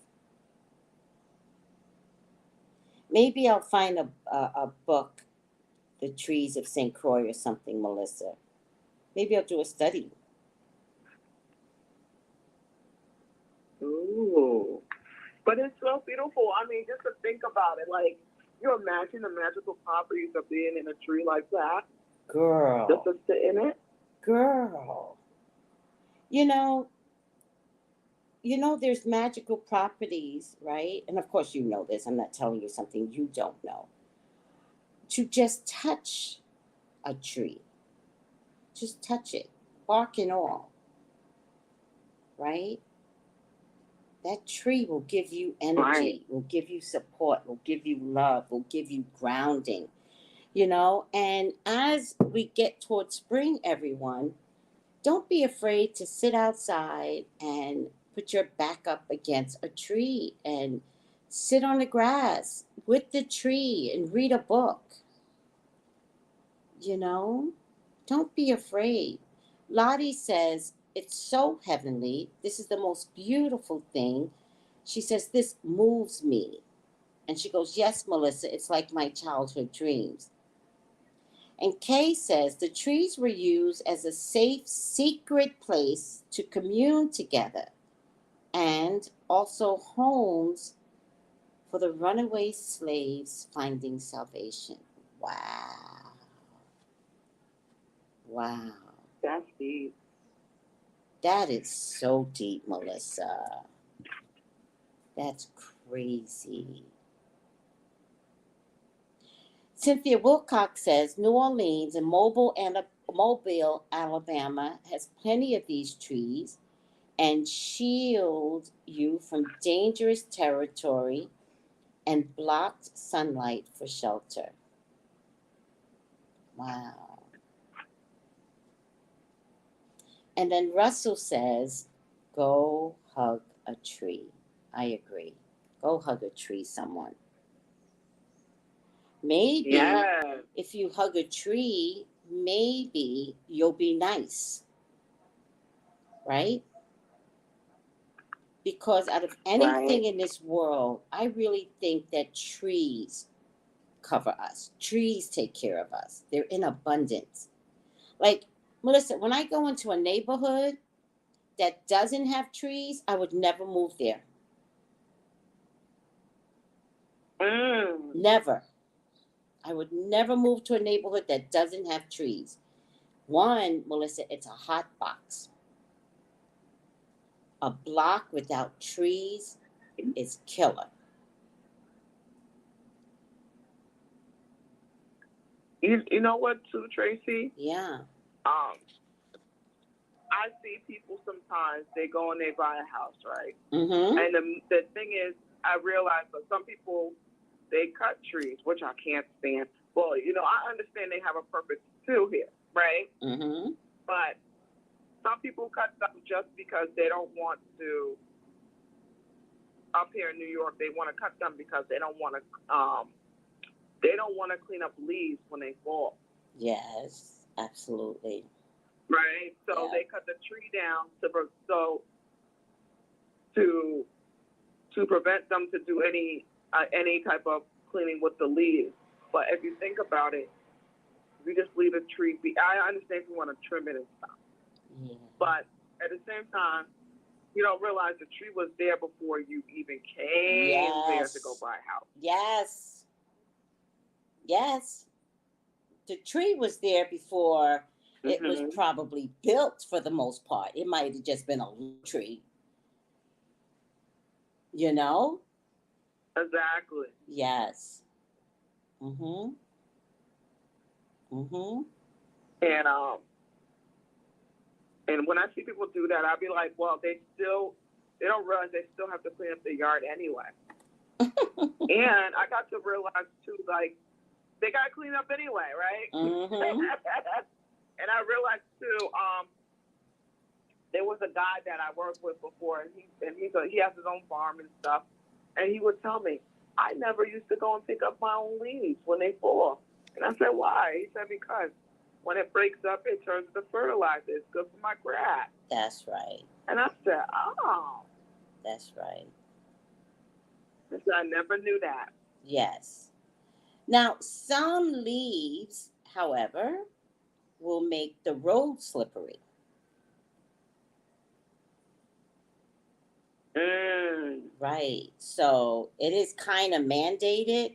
Maybe I'll find a book, The Trees of St. Croix or something, Melissa. Maybe I'll do a study. Ooh. But it's so beautiful. I mean, just to think about it, like, you imagine the magical properties of being in a tree like that? Girl. Just to sit in it? Girl. There's magical properties, right? And of course you know this. I'm not telling you something you don't know. To just touch a tree. Just touch it. Bark and all. Right? That tree will give you energy, Right. Will give you support, will give you love, will give you grounding. And as we get towards spring, everyone, don't be afraid to sit outside and put your back up against a tree and sit on the grass with the tree and read a book. You know, don't be afraid. Lottie says, it's so heavenly. This is the most beautiful thing. She says, this moves me. And she goes, yes, Melissa, it's like my childhood dreams. And Kay says, the trees were used as a safe, secret place to commune together, and also homes for the runaway slaves finding salvation. Wow. Wow. That's deep. That is so deep, Melissa. That's crazy. Cynthia Wilcox says New Orleans and Mobile, Alabama has plenty of these trees and shield you from dangerous territory and blocked sunlight for shelter. Wow. And then Russell says, go hug a tree. I agree. Go hug a tree, someone. Maybe if you hug a tree, maybe you'll be nice. Right? Because out of anything in this world, I really think that trees cover us. Trees take care of us. They're in abundance. Like, Melissa, when I go into a neighborhood that doesn't have trees, I would never move there. Never. I would never move to a neighborhood that doesn't have trees. One, Melissa, it's a hot box. A block without trees is killer. You know what, too, Tracy? Yeah. I see people sometimes, they go and they buy a house, right? Mm-hmm. And the thing is, I realize that some people, they cut trees, which I can't stand. Well, you know, I understand they have a purpose too here, right? Mm-hmm. But some people cut them just because they don't want to. Up here in New York, they want to cut them because they don't want to. They don't want to clean up leaves when they fall. Yes, absolutely. Right. So they cut the tree down to prevent them to do any type of cleaning with the leaves. But if you think about it, if you just leave a tree be, I understand if you want to trim it and stuff. Yeah. But at the same time, you don't realize the tree was there before you even came there to go buy a house. Yes. Yes. The tree was there before it was probably built for the most part. It might have just been a tree. You know? Exactly. Yes. Mm-hmm. Mm-hmm. And when I see people do that, I'll be like, well, they don't realize they still have to clean up their yard anyway. And I got to realize too, like, they got to clean up anyway, right? Mm-hmm. And I realized too, there was a guy that I worked with before, and he has his own farm and stuff, and he would tell me, I never used to go and pick up my own leaves when they fall. And I said, why? He said, because when it breaks up, it turns into fertilizer. It's good for my grass. That's right. And I said, oh. That's right. I said, I never knew that. Yes. Now, some leaves, however, will make the road slippery. Right. So it is kind of mandated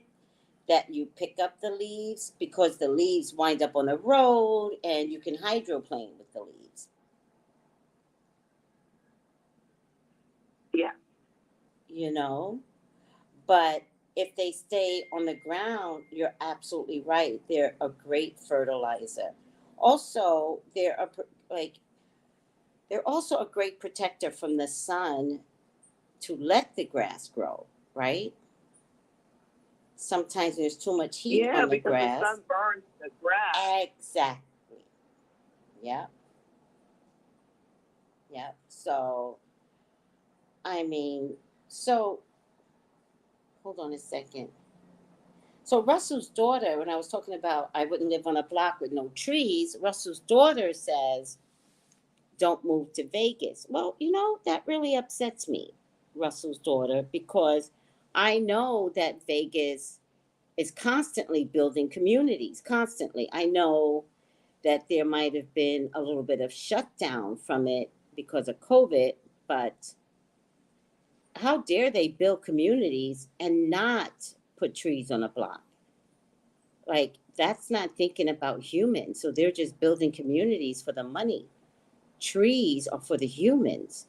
that you pick up the leaves because the leaves wind up on the road and you can hydroplane with the leaves. Yeah. You know? But if they stay on the ground, you're absolutely right. They're a great fertilizer. Also, they're also a great protector from the sun to let the grass grow, right? Sometimes there's too much heat on the grass. Yeah, because the sun burns the grass. Exactly. Yep. Yep. So I mean, so hold on a second. So Russell's daughter, when I was talking about I wouldn't live on a block with no trees, Russell's daughter says, don't move to Vegas. Well, that really upsets me, Russell's daughter, because I know that Vegas is constantly building communities, constantly. I know that there might have been a little bit of shutdown from it because of COVID, but how dare they build communities and not put trees on a block? Like, that's not thinking about humans. So they're just building communities for the money. Trees are for the humans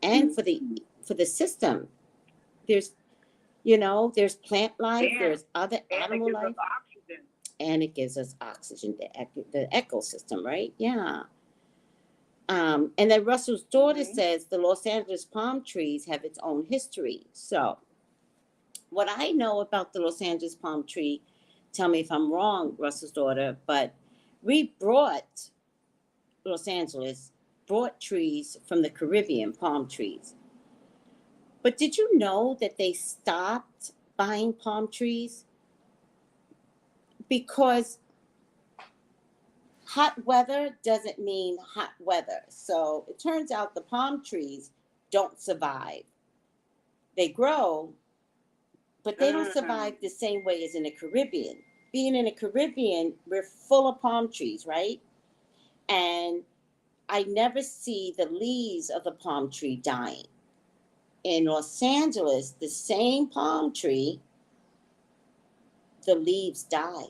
and for the system. There's there's plant life, there's other animal life, and it gives us oxygen, the ecosystem, right? Yeah. And then Russell's daughter says the Los Angeles palm trees have its own history. So what I know about the Los Angeles palm tree, tell me if I'm wrong, Russell's daughter, but Los Angeles brought trees from the Caribbean, palm trees. But did you know that they stopped buying palm trees? Because hot weather doesn't mean hot weather. So it turns out the palm trees don't survive. They grow, but they don't survive the same way as in the Caribbean. Being in the Caribbean, we're full of palm trees, right? And I never see the leaves of the palm tree dying. In Los Angeles, the same palm tree, the leaves die.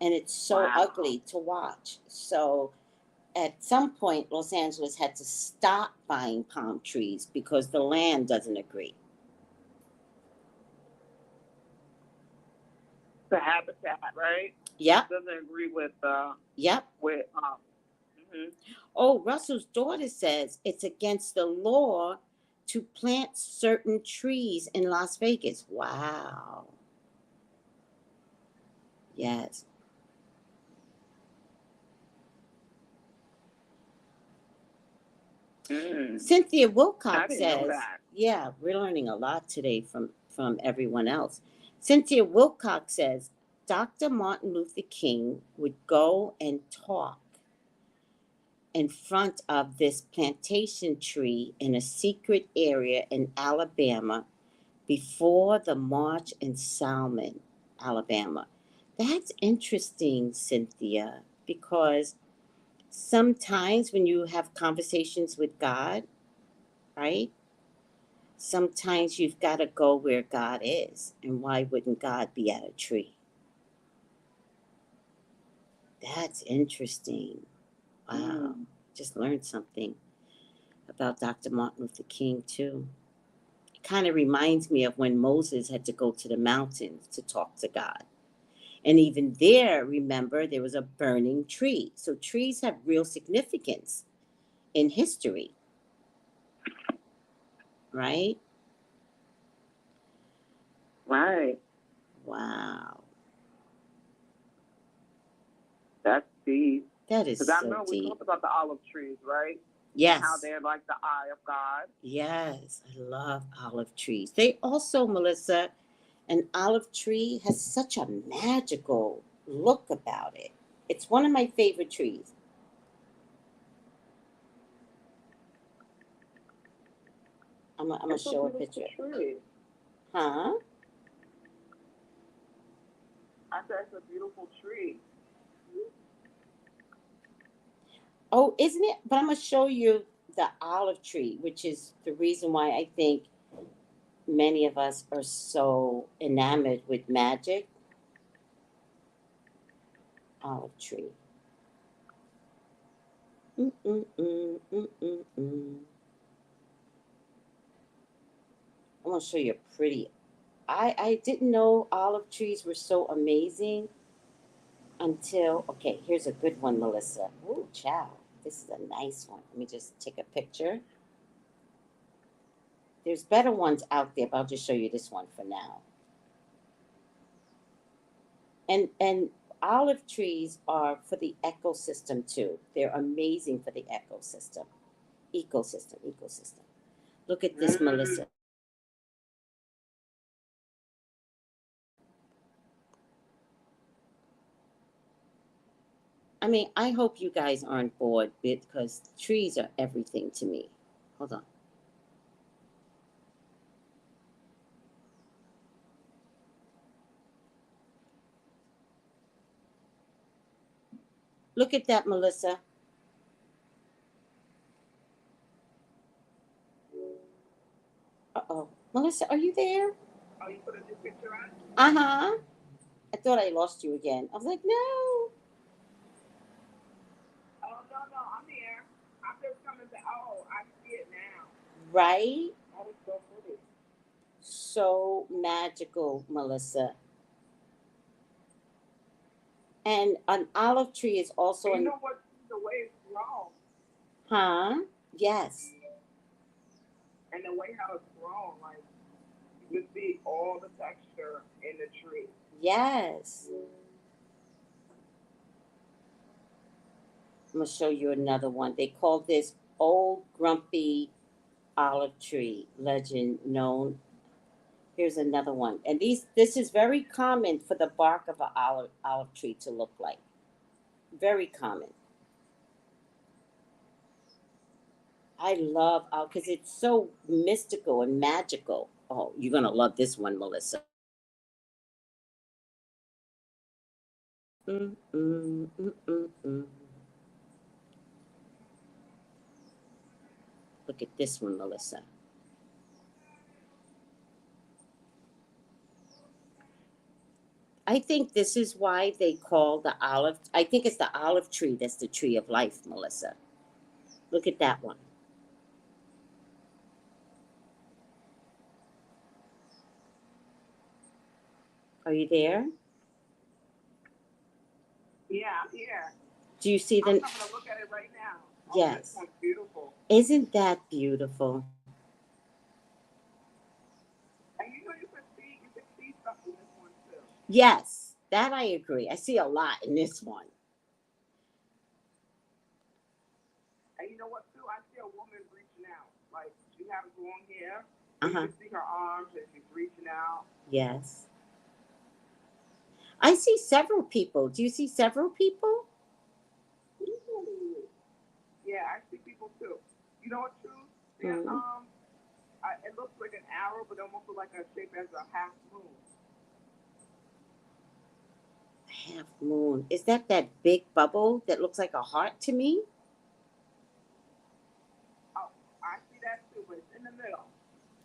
And it's so ugly to watch. So at some point, Los Angeles had to stop buying palm trees because the land doesn't agree. The habitat, right? Yep. Doesn't agree with Yep. with Oh, Russell's daughter says it's against the law to plant certain trees in Las Vegas. Wow. Yes. Cynthia Wilcox says, yeah, we're learning a lot today from everyone else. Cynthia Wilcox says, Dr. Martin Luther King would go and talk in front of this plantation tree in a secret area in Alabama before the March in Selma, Alabama. That's interesting, Cynthia, because sometimes when you have conversations with God, right? Sometimes you've got to go where God is. And why wouldn't God be at a tree? That's interesting. Wow. Just learned something about Dr. Martin Luther King, too. It kind of reminds me of when Moses had to go to the mountains to talk to God. And even there, remember, there was a burning tree. So trees have real significance in history. Right? Right. Wow. That's deep. That is so deep. Because I know we deep. talked about the olive trees, right? Yes. And how they're like the eye of God. Yes, I love olive trees. They also, Melissa, an olive tree has such a magical look about it. It's one of my favorite trees. I'm gonna show a picture. Tree. Huh? I said it's a beautiful tree. Oh, isn't it? But I'm gonna show you the olive tree, which is the reason why I think many of us are so enamored with magic. Olive tree. I'm gonna show you a pretty. I didn't know olive trees were so amazing until, okay, here's a good one, Melissa. Ooh, child, this is a nice one. Let me just take a picture. There's better ones out there, but I'll just show you this one for now. And olive trees are for the ecosystem too. They're amazing for the ecosystem. Ecosystem. Look at this, Melissa. I mean, I hope you guys aren't bored because trees are everything to me. Hold on. Look at that, Melissa. Uh-oh. Melissa, are you there? Oh, you put a new picture on? Uh-huh. I thought I lost you again. I was like, no. Oh, no, I'm here. I'm just coming to, I see it now. Right? That was so pretty. So magical, Melissa. And an olive tree is also you know what? The way it's grown. Huh? Yes. And the way how it's grown, like, you can see all the texture in the tree. Yes. I'm going to show you another one. They call this Old Grumpy Olive Tree legend known. Here's another one. And this is very common for the bark of an olive tree to look like. Very common. I love because it's so mystical and magical. Oh, you're going to love this one, Melissa. Look at this one, Melissa. I think this is why they call the olive. I think it's the olive tree that's the tree of life, Melissa. Look at that one. Are you there? Yeah, I'm here. Do you see the? I'm coming to look at it right now. Oh, yes. This one's beautiful. Isn't that beautiful? And you know you can see something in this one too. Yes, that I agree. I see a lot in this one. And you know what too? I see a woman reaching out. Like she has long hair. Uh-huh. You can see her arms and she's reaching out. Yes. I see several people. Do you see several people? Yeah, I see people too. You know what too? There, it looks like an arrow, but almost like a shape as a half moon. Half moon. Is that big bubble that looks like a heart to me? Oh, I see that too, but it's in the middle.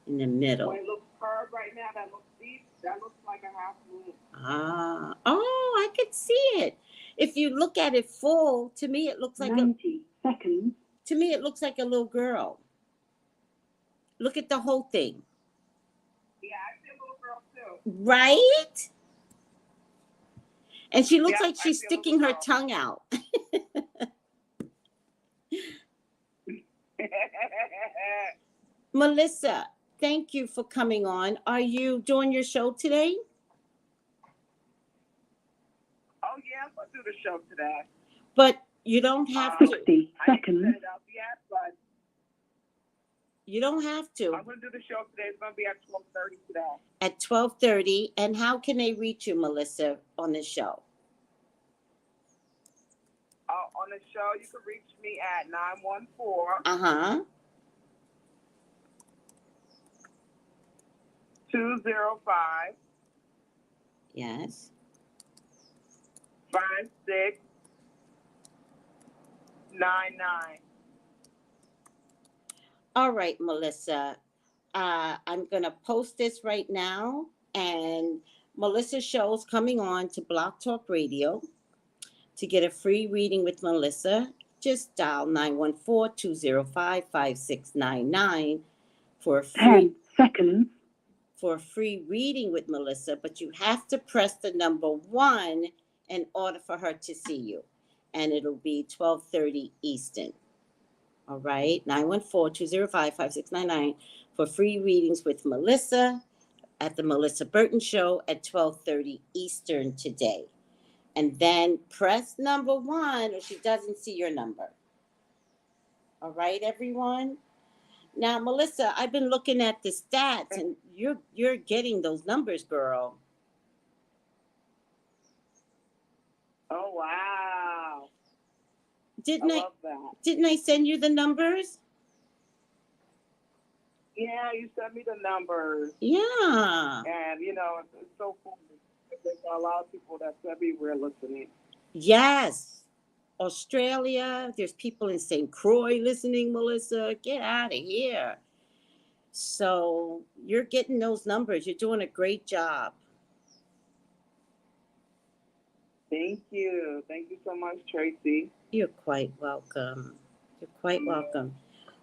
In the middle. When it looks curved right now, that looks deep. That looks like a half moon. Ah, oh, I could see it. If you look at it full, to me it looks like 90 seconds. To me it looks like a little girl. Look at the whole thing. Yeah, I see a little girl too. Right? And she looks Yeah, like she's sticking her tongue out. Melissa, thank you for coming on. Are you doing your show today? Oh, yeah, I'm going to do the show today. But you don't have 60 to. seconds. I set it up yet, but You don't have to. I'm going to do the show today. It's going to be at 12:30 today. At 12:30. And how can they reach you, Melissa, on the show? On the show, you can reach me at 914 Uh-huh. 205 Yes. 5699. All right, Melissa. I'm going to post this right now. And Melissa's show's coming on to Blog Talk Radio. To get a free reading with Melissa, just dial 914-205-5699 for a free 10 seconds. For a free reading with Melissa, but you have to press the number 1 in order for her to see you. And it'll be 12:30 Eastern. All right, 914-205-5699 for free readings with Melissa at the Melissa Burton Show at 12:30 Eastern today. And then press number 1 or she doesn't see your number. All right, everyone. Now, Melissa, I've been looking at the stats, and you're getting those numbers, girl. Oh wow! I Didn't I? love that. Didn't I send you the numbers? Yeah, you sent me the numbers, Yeah. and it's so cool. There's a lot of people that's everywhere listening. Yes. Australia. There's people in St. Croix listening, Melissa. Get out of here. So you're getting those numbers. You're doing a great job. Thank you. Thank you so much, Tracy. You're quite welcome. You're quite welcome.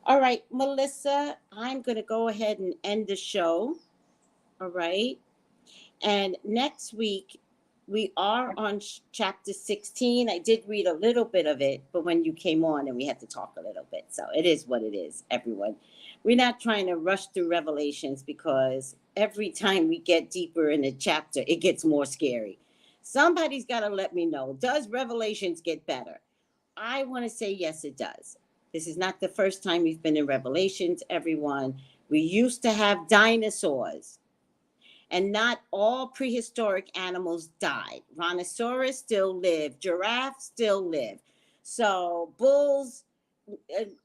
All right, Melissa, I'm going to go ahead and end the show. All right. And next week, we are on chapter 16. I did read a little bit of it, but when you came on and we had to talk a little bit. So it is what it is, everyone. We're not trying to rush through Revelations because every time we get deeper in a chapter, it gets more scary. Somebody's got to let me know, does Revelations get better? I want to say yes, it does. This is not the first time we've been in Revelations, everyone. We used to have dinosaurs. And not all prehistoric animals died. Rhinoceros still live. Giraffes still live. So bulls,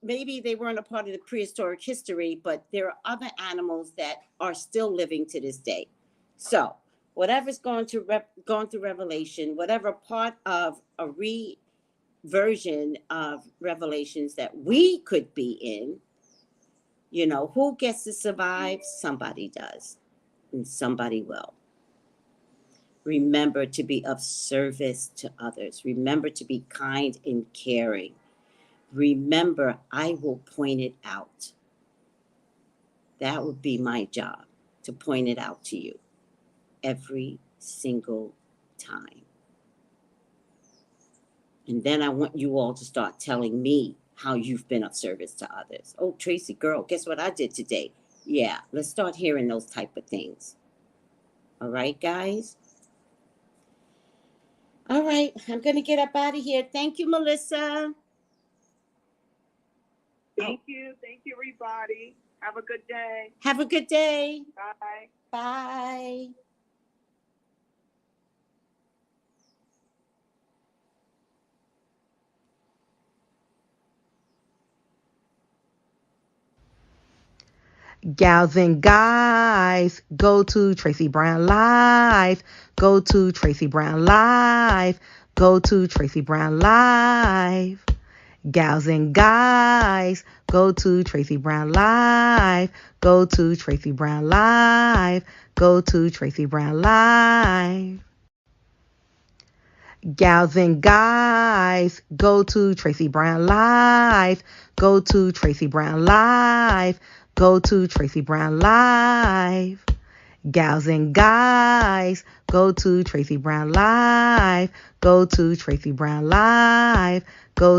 maybe they weren't a part of the prehistoric history, but there are other animals that are still living to this day. So whatever's going through Revelation, whatever part of a version of Revelations that we could be in, who gets to survive? Somebody does. And somebody will. Remember to be of service to others. Remember to be kind and caring. Remember, I will point it out. That would be my job, to point it out to you every single time. And then I want you all to start telling me how you've been of service to others. Oh, Tracy, girl, guess what I did today? Yeah, let's start hearing those type of things. All right, guys? All right, I'm going to get up out of here. Thank you, Melissa. Thank you. Thank you, everybody. Have a good day. Have a good day. Bye. Bye. Gals and guys, go to Tracey Brown Live. Go to Tracey Brown Live. Go to Tracey Brown Live. Gals and guys, go to Tracey Brown Live. Go to Tracey Brown Live. Go to Tracey Brown Live. Gals and guys, go to Tracey Brown Live. Go to Tracey Brown Live. Go to Tracey Brown Live. Gals and guys, go to Tracey Brown Live. Go to Tracey Brown Live. Go